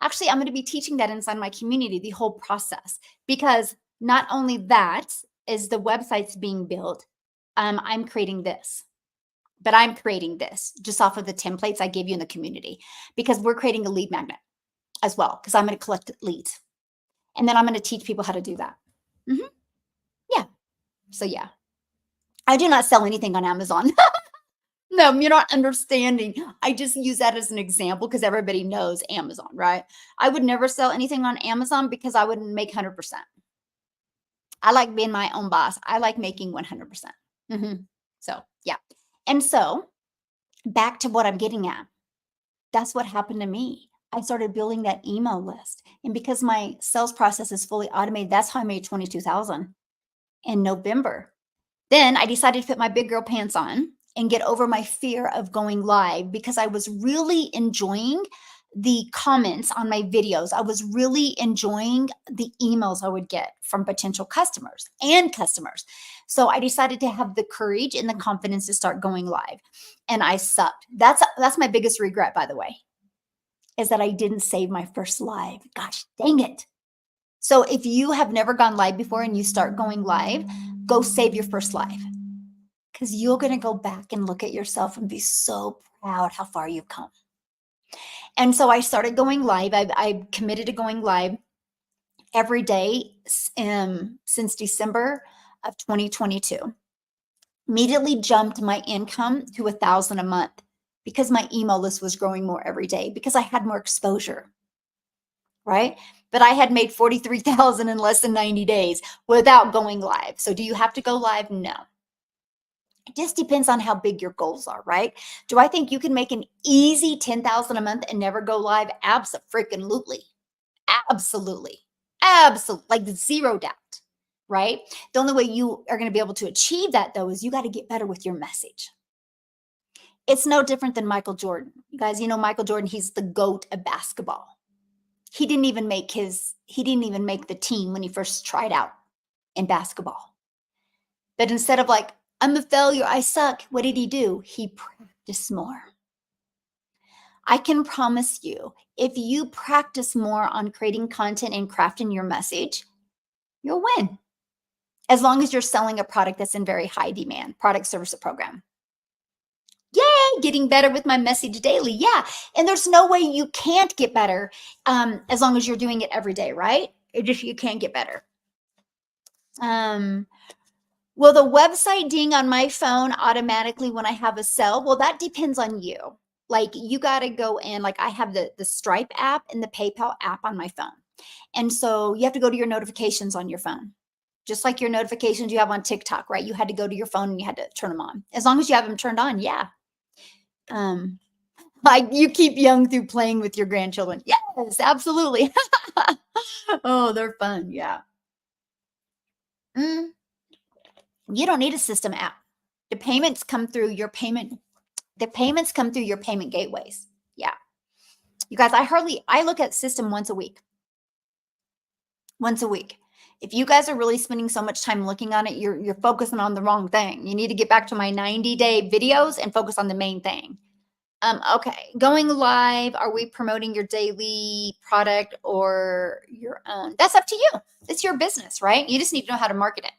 Actually, I'm going to be teaching that inside my community, the whole process, because not only that is the websites being built, I'm creating this, but I'm creating this just off of the templates I gave you in the community, because we're creating a lead magnet as well, because I'm going to collect leads. And then I'm going to teach people how to do that. Mhm. Yeah. So yeah, I do not sell anything on Amazon. No, you're not understanding. I just use that as an example because everybody knows Amazon, right? I would never sell anything on Amazon because I wouldn't make 100%. I like being my own boss. I like making 100%. So, yeah. And so, back to what I'm getting at. That's what happened to me. I started building that email list. And because my sales process is fully automated, that's how I made 22,000 in November. Then I decided to put my big girl pants on and get over my fear of going live, because I was really enjoying the comments on my videos. I was really enjoying the emails I would get from potential customers and customers. So I decided to have the courage and the confidence to start going live. And I sucked. That's my biggest regret, by the way, is that I didn't save my first live. Gosh, dang it. So if you have never gone live before and you start going live, go save your first live, because you're going to go back and look at yourself and be so proud how far you've come. And so I started going live. I committed to going live every day since December of 2022. Immediately jumped my income to 1,000 a month because my email list was growing more every day, because I had more exposure, right? But I had made 43,000 in less than 90 days without going live. So do you have to go live? No. It just depends on how big your goals are, right? Do I think you can make an easy 10,000 a month and never go live? Absolutely. Absolutely. Absolutely. Like zero doubt, right? The only way you are going to be able to achieve that, though, is you got to get better with your message. It's no different than Michael Jordan. You guys, you know Michael Jordan, he's the GOAT of basketball. He didn't even make the team when he first tried out in basketball. But instead of like, I'm a failure, I suck, what did he do? He practiced more. I can promise you, if you practice more on creating content and crafting your message, you'll win. As long as you're selling a product that's in very high demand, product, service, or program. Yay, getting better with my message daily. Yeah. And there's no way you can't get better as long as you're doing it every day, right? You can't get better. Will the website ding on my phone automatically when I have a sale? Well, that depends on you. Like, you got to go in, like I have the Stripe app and the PayPal app on my phone. And so you have to go to your notifications on your phone. Just like your notifications you have on TikTok, right? You had to go to your phone and you had to turn them on. As long as you have them turned on, yeah. Like, you keep young through playing with your grandchildren. Yes, absolutely. Oh, they're fun. Yeah. You don't need a system app. The payments come through your payment gateways. Yeah. You guys, I look at system once a week. Once a week. If you guys are really spending so much time looking on it, you're focusing on the wrong thing. You need to get back to my 90-day videos and focus on the main thing. Okay, going live. Are we promoting your daily product or your own? That's up to you. It's your business, right? You just need to know how to market it.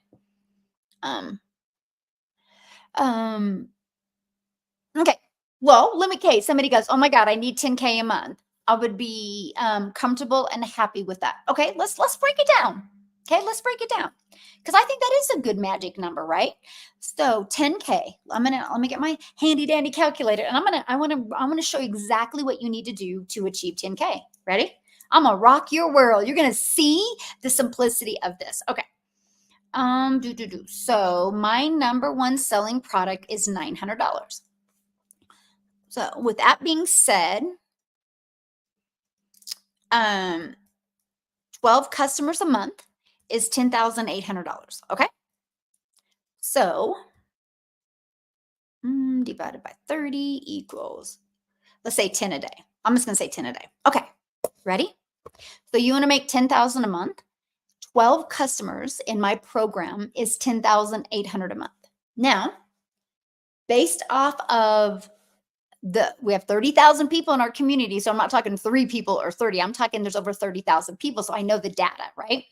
Okay. Well, okay. Somebody goes, oh my God, I need 10K a month. I would be comfortable and happy with that. Okay, let's break it down. Okay, let's break it down, because I think that is a good magic number, right? So 10K. Let me get my handy dandy calculator, and I want to show you exactly what you need to do to achieve 10K. Ready? I'm gonna rock your world. You're gonna see the simplicity of this. Okay. So my number one selling product is $900. So with that being said, 12 12 customers a month is $10,800. Okay. So divided by 30 equals, let's say 10 a day. I'm just going to say 10 a day. Okay. Ready? So you want to make 10,000 a month. 12 customers in my program is 10,800 a month. Now, based off of we have 30,000 people in our community. So I'm not talking 3 people or 30. I'm talking there's over 30,000 people. So I know the data, right?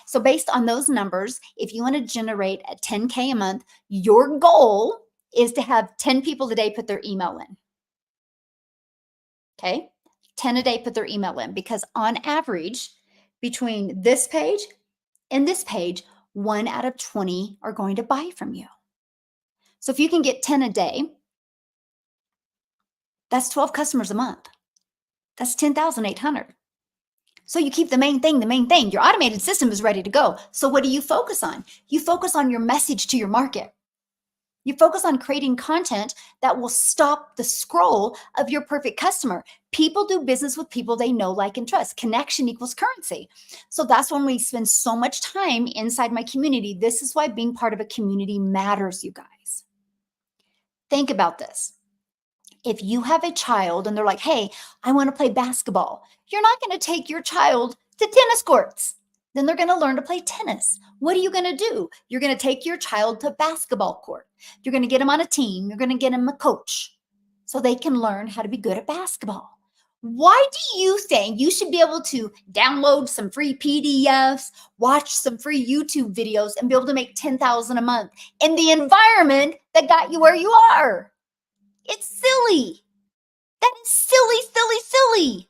So based on those numbers, if you want to generate a 10K a month, your goal is to have 10 people a day put their email in. Okay. 10 a day put their email in, because on average, between this page and this page, 1 out of 20 are going to buy from you. So if you can get 10 a day, that's 12 customers a month. That's 10,800. So you keep the main thing, the main thing. Your automated system is ready to go. So what do you focus on? You focus on your message to your market. You focus on creating content that will stop the scroll of your perfect customer. People do business with people they know, like, and trust. Connection equals currency. So that's when we spend so much time inside my community. This is why being part of a community matters, you guys. Think about this. If you have a child and they're like, hey, I want to play basketball, you're not going to take your child to tennis courts. Then they're going to learn to play tennis. What are you going to do? You're going to take your child to basketball court. You're going to get them on a team. You're going to get them a coach so they can learn how to be good at basketball. Why do you think you should be able to download some free PDFs, watch some free YouTube videos, and be able to make $10,000 a month in the environment that got you where you are? It's silly. That is silly, silly, silly.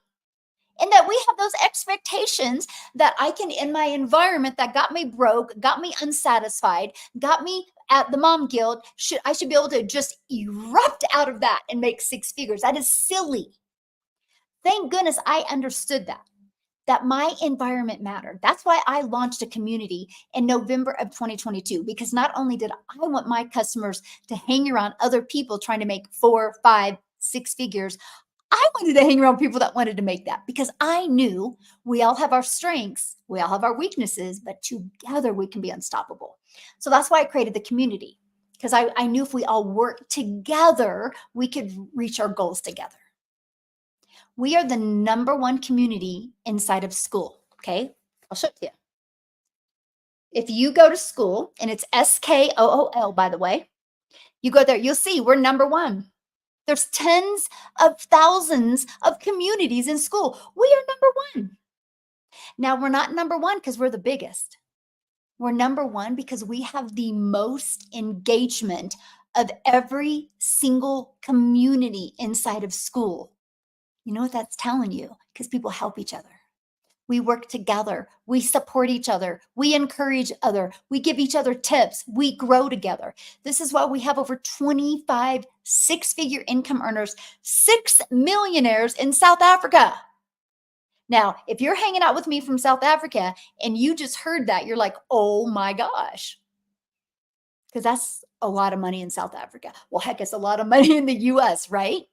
And that we have those expectations that I can, in my environment that got me broke, got me unsatisfied, got me at the mom guild, I should be able to just erupt out of that and make 6 figures. That is silly. Thank goodness I understood that my environment mattered. That's why I launched a community in November of 2022, because not only did I want my customers to hang around other people trying to make 4, 5, 6 figures, I wanted to hang around people that wanted to make that, because I knew we all have our strengths, we all have our weaknesses, but together we can be unstoppable. So that's why I created the community, because I knew if we all work together, we could reach our goals together. We are the #1 community inside of school. Okay. I'll show it to you. If you go to school, and it's SKOOL, by the way, you go there, you'll see we're #1. There's tens of thousands of communities in school. We are #1. Now, we're not #1 because we're the biggest. We're #1 because we have the most engagement of every single community inside of school. You know what that's telling you? Because people help each other. We work together. We support each other. We encourage each other. We give each other tips. We grow together. This is why we have over 25 6-figure income earners, 6 millionaires in South Africa. Now, if you're hanging out with me from South Africa and you just heard that, you're like, oh my gosh, because that's a lot of money in South Africa. Well, heck, it's a lot of money in the US, right?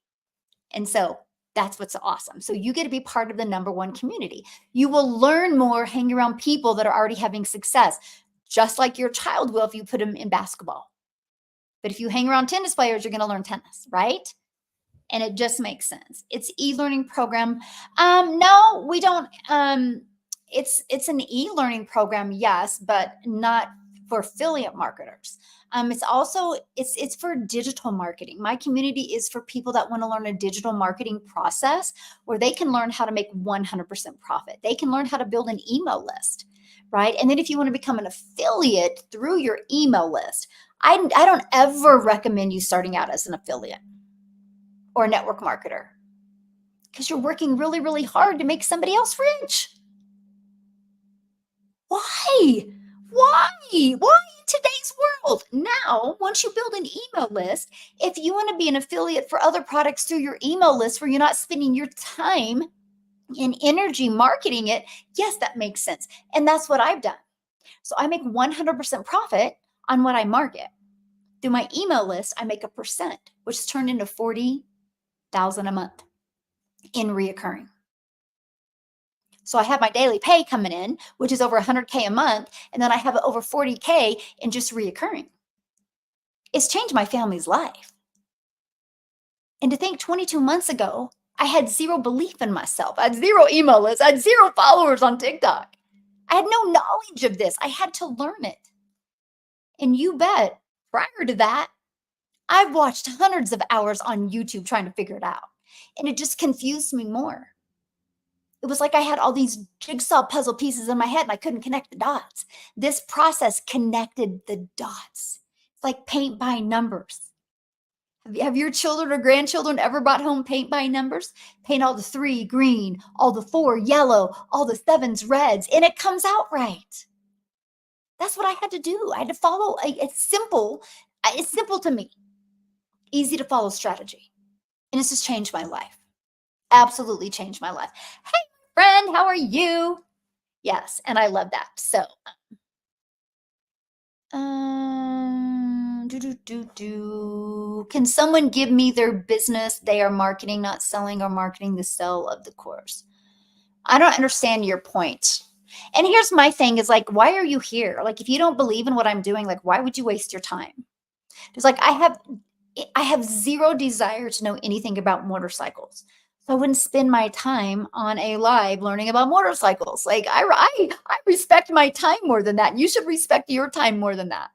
And so that's what's awesome. So you get to be part of the #1 community. You will learn more hanging around people that are already having success, just like your child will if you put them in basketball. But if you hang around tennis players, you're going to learn tennis, right? And it just makes sense. It's e-learning program. No, we don't. It's an e-learning program, yes, but not for affiliate marketers. It's also it's for digital marketing. My community is for people that want to learn a digital marketing process where they can learn how to make 100% profit. They can learn how to build an email list, right? And then if you want to become an affiliate through your email list, I don't ever recommend you starting out as an affiliate or a network marketer, because you're working really, really hard to make somebody else rich. Why? Why? Why in today's world? Now, once you build an email list, if you want to be an affiliate for other products through your email list where you're not spending your time and energy marketing it, yes, that makes sense. And that's what I've done. So I make 100% profit on what I market. Through my email list, I make a percent, which is turned into 40,000 a month in reoccurring. So I have my daily pay coming in, which is over 100K a month, and then I have over 40K in just reoccurring. It's changed my family's life. And to think 22 months ago, I had zero belief in myself. I had zero email lists. I had zero followers on TikTok. I had no knowledge of this. I had to learn it. And you bet, prior to that, I've watched hundreds of hours on YouTube trying to figure it out. And it just confused me more. It was like I had all these jigsaw puzzle pieces in my head and I couldn't connect the dots. This process connected the dots. It's like paint by numbers. Have your children or grandchildren ever brought home paint by numbers? Paint all the 3 green, all the 4 yellow, all the 7s reds, and it comes out right. That's what I had to do. I had to follow it's simple to me, easy to follow strategy. And it's just changed my life. Absolutely changed my life. Hey, friend, how are you? Yes, and I love that. So, can someone give me their business they are marketing, not selling, or marketing the sale of the course? I don't understand your point. And here's my thing is like, why are you here? Like, if you don't believe in what I'm doing, like, why would you waste your time? It's like, I have zero desire to know anything about motorcycles. So I wouldn't spend my time on a live learning about motorcycles. Like I respect my time more than that. You should respect your time more than that.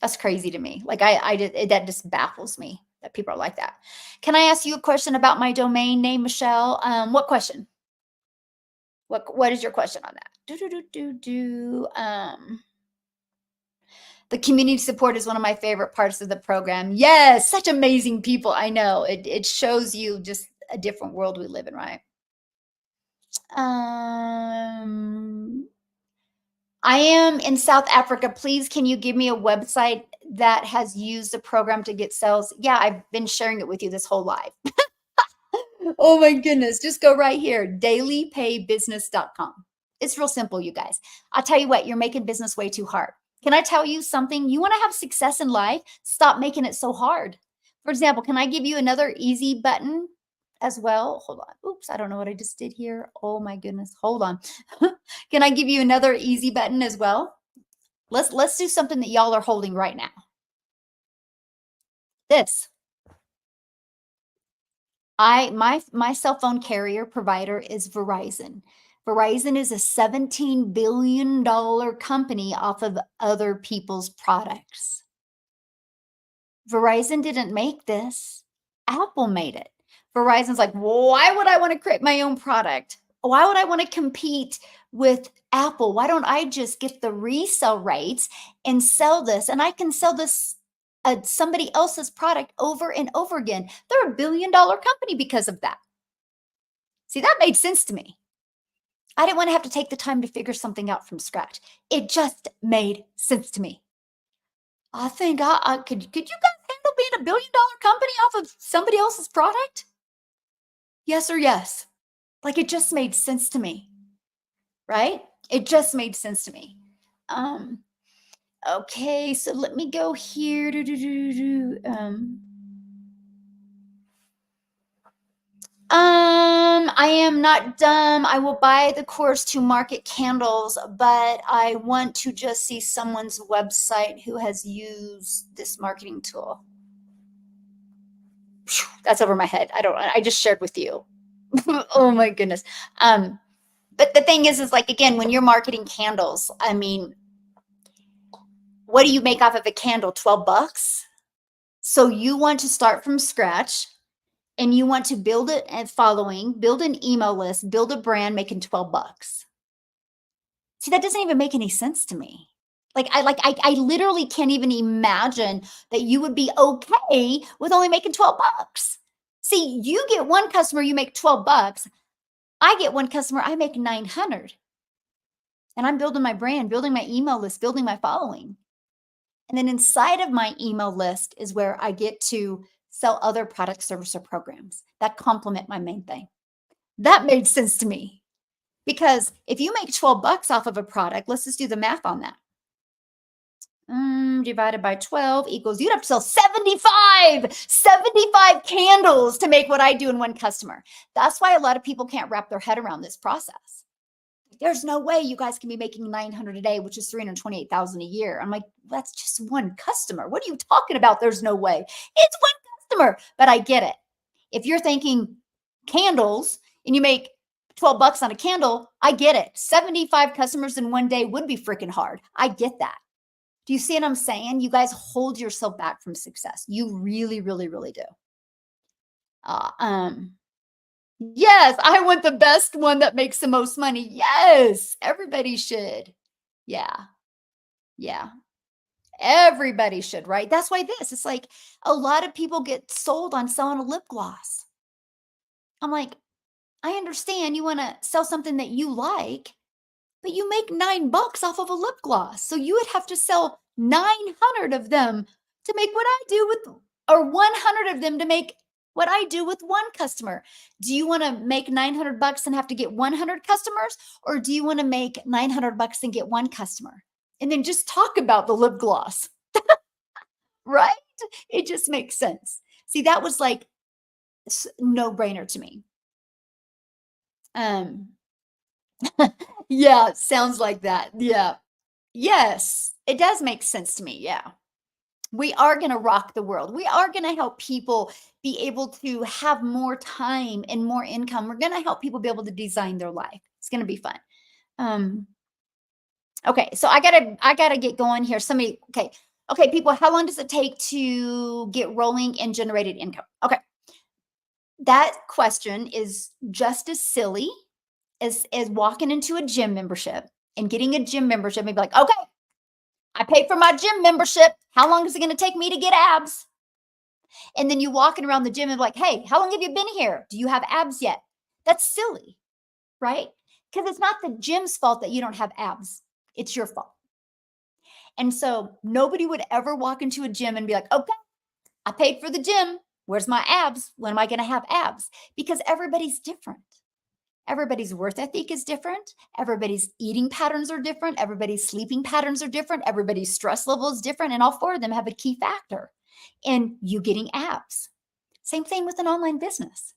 That's crazy to me. Like that just baffles me that people are like that. Can I ask you a question about my domain name, Michelle? What question? What is your question on that? The community support is one of my favorite parts of the program. Yes, such amazing people. I know it shows you just a different world we live in, right? I am in South Africa. Please, can you give me a website that has used the program to get sales? Yeah, I've been sharing it with you this whole life. Oh my goodness. Just go right here, dailypaybusiness.com. It's real simple, you guys. I'll tell you what, you're making business way too hard. Can I tell you something? You want to have success in life? Stop making it so hard. For example, can I give you another easy button as well? Hold on. Oops, I don't know what I just did here. Oh my goodness. Hold on. Can I give you another easy button as well? Let's do something that y'all are holding right now. This. My cell phone carrier provider is Verizon. Verizon is a $17 billion company off of other people's products. Verizon didn't make this. Apple made it. Verizon's like, why would I want to create my own product? Why would I want to compete with Apple? Why don't I just get the resale rates and sell this? And I can sell this somebody else's product over and over again. They're $1 billion company because of that. See, that made sense to me. I didn't want to have to take the time to figure something out from scratch. It just made sense to me. I think I could you guys handle being $1 billion company off of somebody else's product? Yes or yes? Like it just made sense to me, right? It just made sense to me. Okay, so let me go here. I am not dumb. I will buy the course to market candles, but I want to just see someone's website who has used this marketing tool. That's over my head. I just shared with you. Oh my goodness. But the thing is like, again, when you're marketing candles, I mean, what do you make off of a candle? 12 bucks. So you want to start from scratch and you want to build it and following, build an email list, build a brand making 12 bucks. See, that doesn't even make any sense to me. I literally can't even imagine that you would be okay with only making 12 bucks. See, you get one customer, you make 12 bucks. I get one customer, I make 900. And I'm building my brand, building my email list, building my following. And then inside of my email list is where I get to sell other product, service, or programs that complement my main thing. That made sense to me. Because if you make 12 bucks off of a product, let's just do the math on that. Divided by 12 equals, you'd have to sell 75 candles to make what I do in one customer. That's why a lot of people can't wrap their head around this process. There's no way you guys can be making 900 a day, which is 328,000 a year. I'm like, that's just one customer. What are you talking about? There's no way. It's one customer, but I get it. If you're thinking candles and you make 12 bucks on a candle, I get it. 75 customers in one day would be freaking hard. I get that. Do you see what I'm saying? You guys hold yourself back from success. You really, really, really do. Uh, um, yes, I want the best one that makes the most money. Yes, everybody should. Yeah, yeah, everybody should, right? That's why it's like a lot of people get sold on selling a lip gloss. I'm like, I understand you want to sell something that you like, but you make $9 off of a lip gloss. So you would have to sell 900 of them to make what I do with, or 100 of them to make what I do with one customer. Do you want to make 900 bucks and have to get 100 customers? Or do you want to make 900 bucks and get one customer? And then just talk about the lip gloss, right? It just makes sense. See, that was like no brainer to me. Um, yeah, sounds like that. Yeah. Yes, it does make sense to me. Yeah. We are going to rock the world. We are going to help people be able to have more time and more income. We're going to help people be able to design their life. It's going to be fun. Um, okay, so I gotta get going here. Okay, people, how long does it take to get rolling and generated income? Okay, that question is just as silly as walking into a gym membership and getting a gym membership and be like, okay, I paid for my gym membership. How long is it going to take me to get abs? And then you walking around the gym and like, hey, how long have you been here? Do you have abs yet? That's silly, right? Because it's not the gym's fault that you don't have abs. It's your fault. And so nobody would ever walk into a gym and be like, okay, I paid for the gym. Where's my abs? When am I going to have abs? Because everybody's different. Everybody's worth ethic is different. Everybody's eating patterns are different. Everybody's sleeping patterns are different. Everybody's stress level is different. And all four of them have a key factor in you getting abs. Same thing with an online business.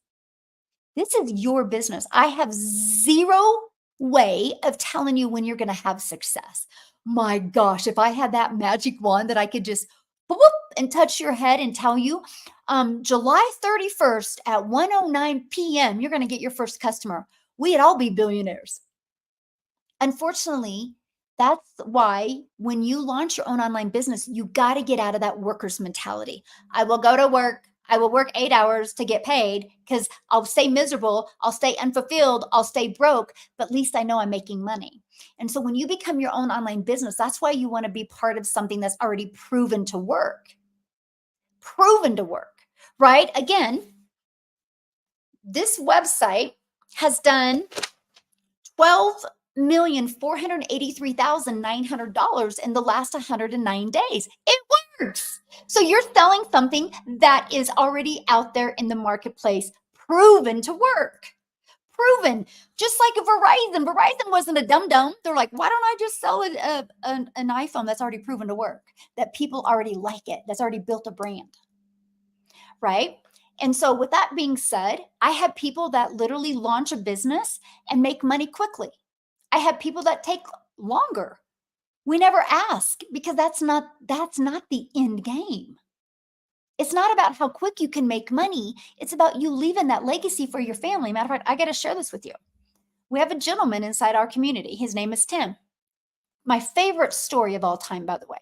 This is your business. I have zero way of telling you when you're going to have success. My gosh, if I had that magic wand that I could just whoop, and touch your head and tell you, July 31st at 1:09 p.m., you're going to get your first customer. We'd all be billionaires. Unfortunately, that's why when you launch your own online business, you got to get out of that worker's mentality. I will go to work. I will work 8 hours to get paid because I'll stay miserable. I'll stay unfulfilled. I'll stay broke, but at least I know I'm making money. And so when you become your own online business, that's why you want to be part of something that's already proven to work. Proven to work, right? Again, this website has done $12,483,900 in the last 109 days. It works. So you're selling something that is already out there in the marketplace, proven to work. Proven. Just like Verizon. Verizon wasn't a dum-dum. They're like, why don't I just sell an iPhone that's already proven to work, that people already like it, that's already built a brand, right? And so with that being said, I have people that literally launch a business and make money quickly. I have people that take longer. We never ask because that's not the end game. It's not about how quick you can make money. It's about you leaving that legacy for your family. Matter of fact, I got to share this with you. We have a gentleman inside our community. His name is Tim. My favorite story of all time, by the way.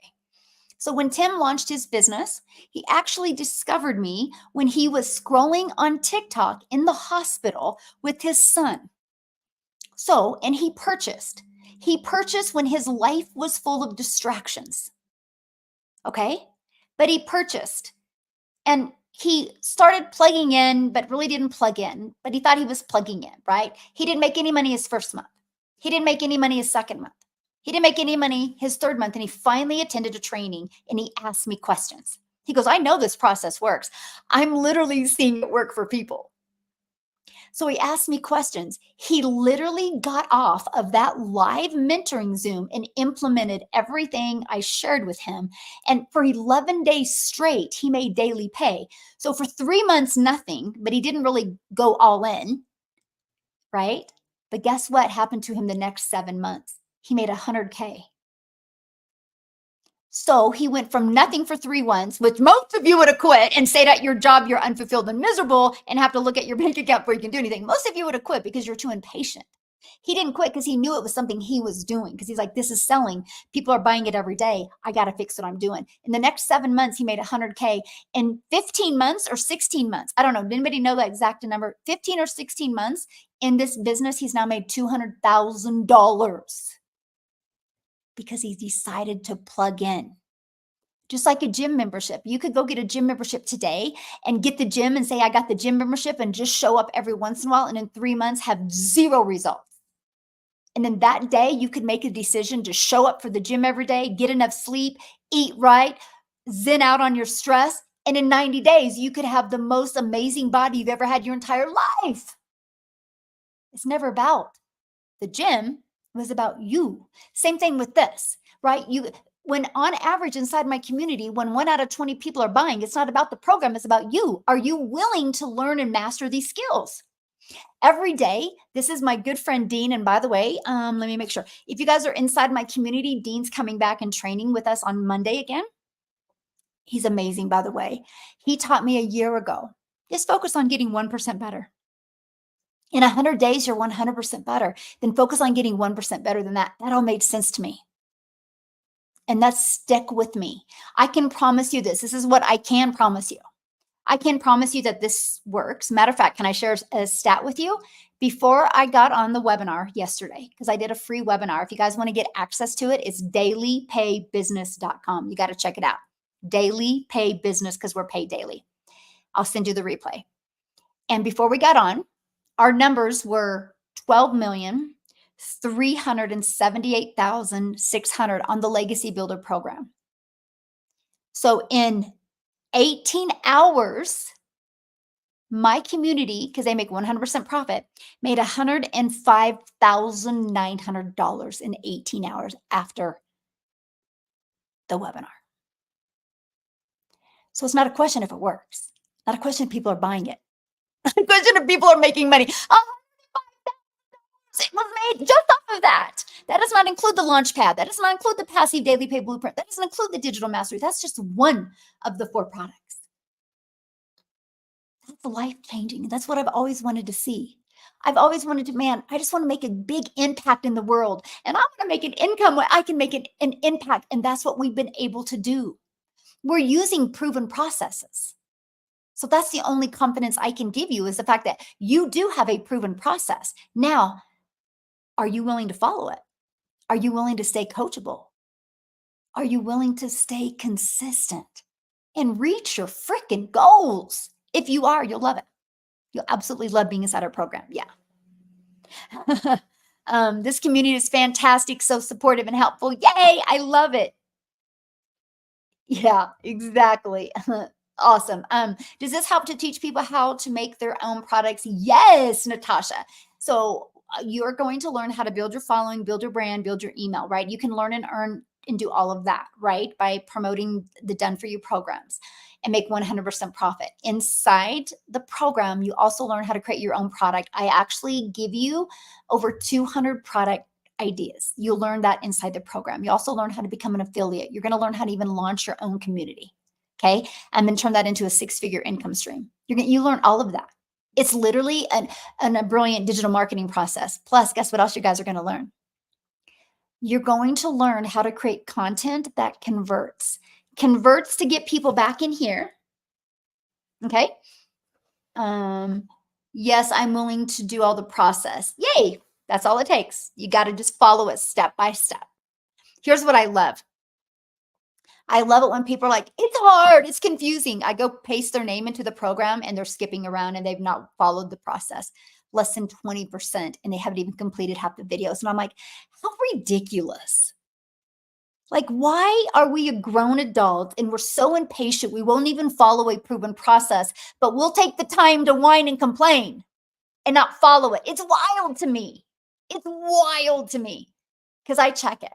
So when Tim launched his business, he actually discovered me when he was scrolling on TikTok in the hospital with his son. So, and he purchased. He purchased when his life was full of distractions. Okay? But he purchased. And he started plugging in, but really didn't plug in. But he thought he was plugging in, right? He didn't make any money his first month. He didn't make any money his second month. He didn't make any money his third month. And he finally attended a training and he asked me questions. He goes, I know this process works. I'm literally seeing it work for people. So he asked me questions. He literally got off of that live mentoring Zoom and implemented everything I shared with him. And for 11 days straight, he made daily pay. So for 3 months, nothing, but he didn't really go all in, right? But guess what happened to him the next 7 months? He made 100K. So he went from nothing for 3 months, which most of you would have quit and stayed at your job, you're unfulfilled and miserable, and have to look at your bank account before you can do anything. Most of you would have quit because you're too impatient. He didn't quit because he knew it was something he was doing, because he's like, this is selling. People are buying it every day. I got to fix what I'm doing. In the next 7 months, he made 100K. In 15 months or 16 months, I don't know. Did anybody know the exact number? 15 or 16 months in this business, he's now made $200,000 because he decided to plug in. Just like a gym membership. You could go get a gym membership today and get the gym and say, I got the gym membership, and just show up every once in a while, and in 3 months have zero results. And then that day you could make a decision to show up for the gym every day, get enough sleep, eat right, zen out on your stress. And in 90 days, you could have the most amazing body you've ever had your entire life. It's never about the gym. It was about you. Same thing with this, right? When on average inside my community, when 1 out of 20 people are buying, it's not about the program, it's about you. Are you willing to learn and master these skills? Every day, this is my good friend Dean. And by the way, let me make sure. If you guys are inside my community, Dean's coming back and training with us on Monday again. He's amazing, by the way. He taught me a year ago. Just focus on getting 1% better. In 100 days, you're 100% better. Then focus on getting 1% better than that. That all made sense to me. And that's stick with me. I can promise you this. This is what I can promise you. I can promise you that this works. Matter of fact, can I share a stat with you? Before I got on the webinar yesterday, because I did a free webinar. If you guys want to get access to it, it's dailypaybusiness.com. You got to check it out. Daily Pay Business, because we're paid daily. I'll send you the replay. And before we got on, our numbers were 12,378,600 on the Legacy Builder program. So in 18 hours, my community, because they make 100% profit, made $105,900 in 18 hours after the webinar. So it's not a question if it works. Not a question if people are buying it. A question if people are making money. It was made just off of that. That does not include the launch pad. That does not include the passive daily pay blueprint. That doesn't include the digital mastery. That's just one of the 4 products. That's life-changing. That's what I've always wanted to see. I've always wanted to, man, I just want to make a big impact in the world. And I want to make an income where I can make an impact. And that's what we've been able to do. We're using proven processes. So that's the only confidence I can give you, is the fact that you do have a proven process. Now, are you willing to follow it? Are you willing to stay coachable? Are you willing to stay consistent and reach your freaking goals? If you are, you'll love it. You'll absolutely love being inside our program. Yeah. This community is fantastic, so supportive and helpful. Yay, I love it. Yeah, exactly. Awesome. Does this help to teach people how to make their own products? Yes, Natasha. So you're going to learn how to build your following, build your brand, build your email, right? You can learn and earn and do all of that, right? By promoting the done for you programs and make 100% profit. Inside the program, you also learn how to create your own product. I actually give you over 200 product ideas. You'll learn that inside the program. You also learn how to become an affiliate. You're going to learn how to even launch your own community. Okay. And then turn that into a 6-figure income stream. You learn all of that. It's literally a brilliant digital marketing process. Plus, guess what else you guys are going to learn? You're going to learn how to create content that converts to get people back in here. Okay. Yes, I'm willing to do all the process. Yay. That's all it takes. You got to just follow it step by step. Here's what I love. I love it when people are like, it's hard, it's confusing. I go paste their name into the program and they're skipping around and they've not followed the process. Less than 20%, and they haven't even completed half the videos. And I'm like, how ridiculous. Like, why are we a grown adult and we're so impatient we won't even follow a proven process, but we'll take the time to whine and complain? and not follow it. It's wild to me. It's wild to me because I check it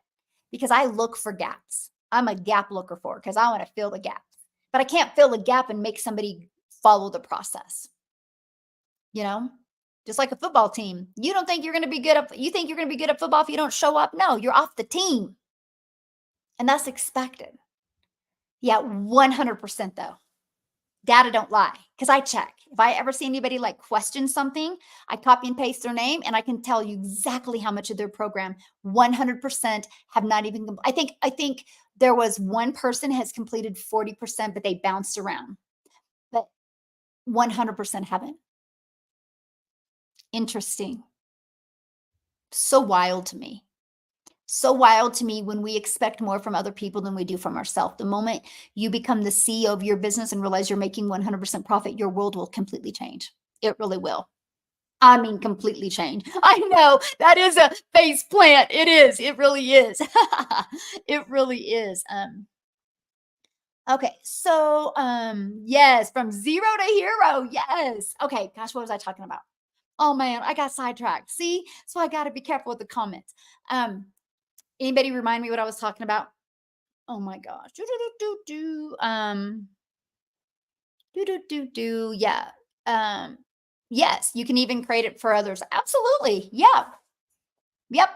because I look for gaps. I'm a gap looker for because I want to fill the gaps. But I can't fill the gap and make somebody follow the process, you know? Just like a football team. You don't think you're going to be good at you think you're going to be good at football if you don't show up? No, you're off the team. And that's expected. Yeah, 100% though. Data don't lie because I check. If I ever see anybody like question something, I copy and paste their name and I can tell you exactly how much of their program 100% have not even I think there was one person has completed 40% but they bounced around. But 100% haven't. Interesting. So wild to me. So wild to me when we expect more from other people than we do from ourselves. The moment you become the CEO of your business and realize you're making 100% profit, your world will completely change. It really will. I mean, completely change. I know that is a face plant. It is. It really is. It really is. Okay. So, yes, from zero to hero. Yes. Okay. Gosh, what was I talking about? Oh man, I got sidetracked. See? So I got to be careful with the comments. Um, Anybody remind me what I was talking about? Oh my gosh. Do, do, do, do, do. Yeah. Um, yes, you can even create it for others. Absolutely. Yeah. Yep.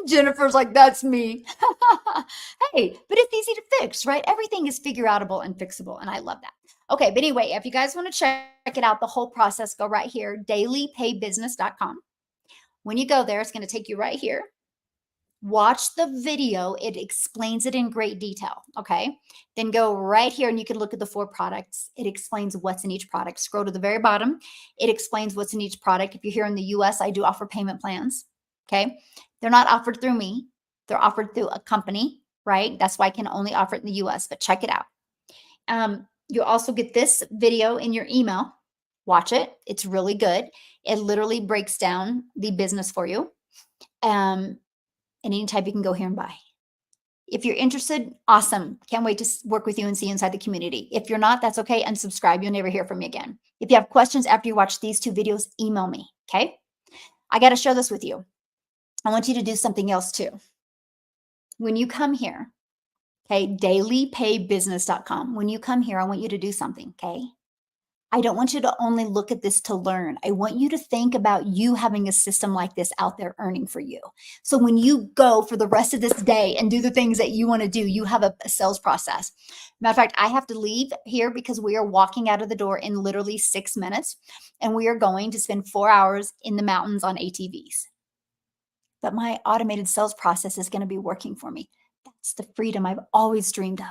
Jennifer's like, that's me. Hey, but it's easy to fix, right? Everything is figure outable and fixable. And I love that. Okay. But anyway, if you guys want to check it out, the whole process, go right here, dailypaybusiness.com. When you go there, it's going to take you right here. Watch the video. It explains it in great detail. Okay. Then go right here and you can look at the 4 products. It explains what's in each product. Scroll to the very bottom. It explains what's in each product. If you're here in the US, I do offer payment plans. Okay. They're not offered through me, they're offered through a company, right? That's why I can only offer it in the US, but check it out. You'll also get this video in your email. Watch it. It's really good. It literally breaks down the business for you. And anytime you can go here and buy. If you're interested, awesome. Can't wait to work with you and see you inside the community. If you're not, that's okay. Unsubscribe. You'll never hear from me again. If you have questions after you watch these 2 videos, email me. Okay. I got to share this with you. I want you to do something else too. When you come here, okay, dailypaybusiness.com. When you come here, I want you to do something. Okay. I don't want you to only look at this to learn. I want you to think about you having a system like this out there earning for you. So when you go for the rest of this day and do the things that you want to do, you have a sales process. Matter of fact, I have to leave here because we are walking out of the door in literally 6 minutes and we are going to spend 4 hours in the mountains on ATVs. But my automated sales process is going to be working for me. That's the freedom I've always dreamed of.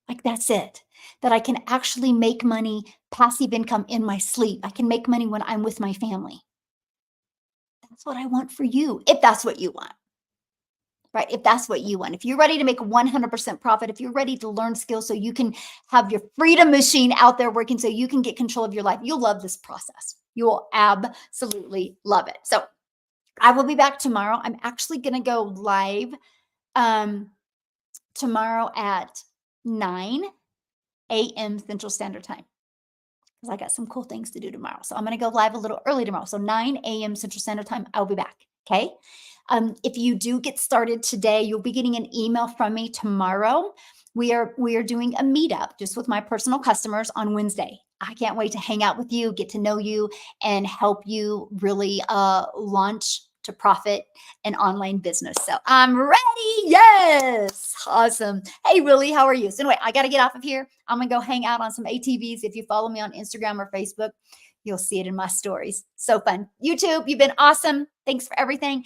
Like, that's it. That I can actually make money, passive income in my sleep. I can make money when I'm with my family. That's what I want for you, if that's what you want, right? If that's what you want. If you're ready to make 100% profit, if you're ready to learn skills so you can have your freedom machine out there working so you can get control of your life, you'll love this process. You will absolutely love it. So I will be back tomorrow. I'm actually going to go live tomorrow at 9 a.m. Central Standard Time because I got some cool things to do tomorrow. So I'm going to go live a little early tomorrow. So 9 a.m. Central Standard Time, I'll be back. Okay. If you do get started today, you'll be getting an email from me tomorrow. We are doing a meetup just with my personal customers on Wednesday. I can't wait to hang out with you, get to know you, and help you really launch to profit an online business. So I'm ready. Yes. Awesome. Hey, Willie, how are you? So anyway, I got to get off of here. I'm going to go hang out on some ATVs. If you follow me on Instagram or Facebook, you'll see it in my stories. So fun. YouTube, you've been awesome. Thanks for everything.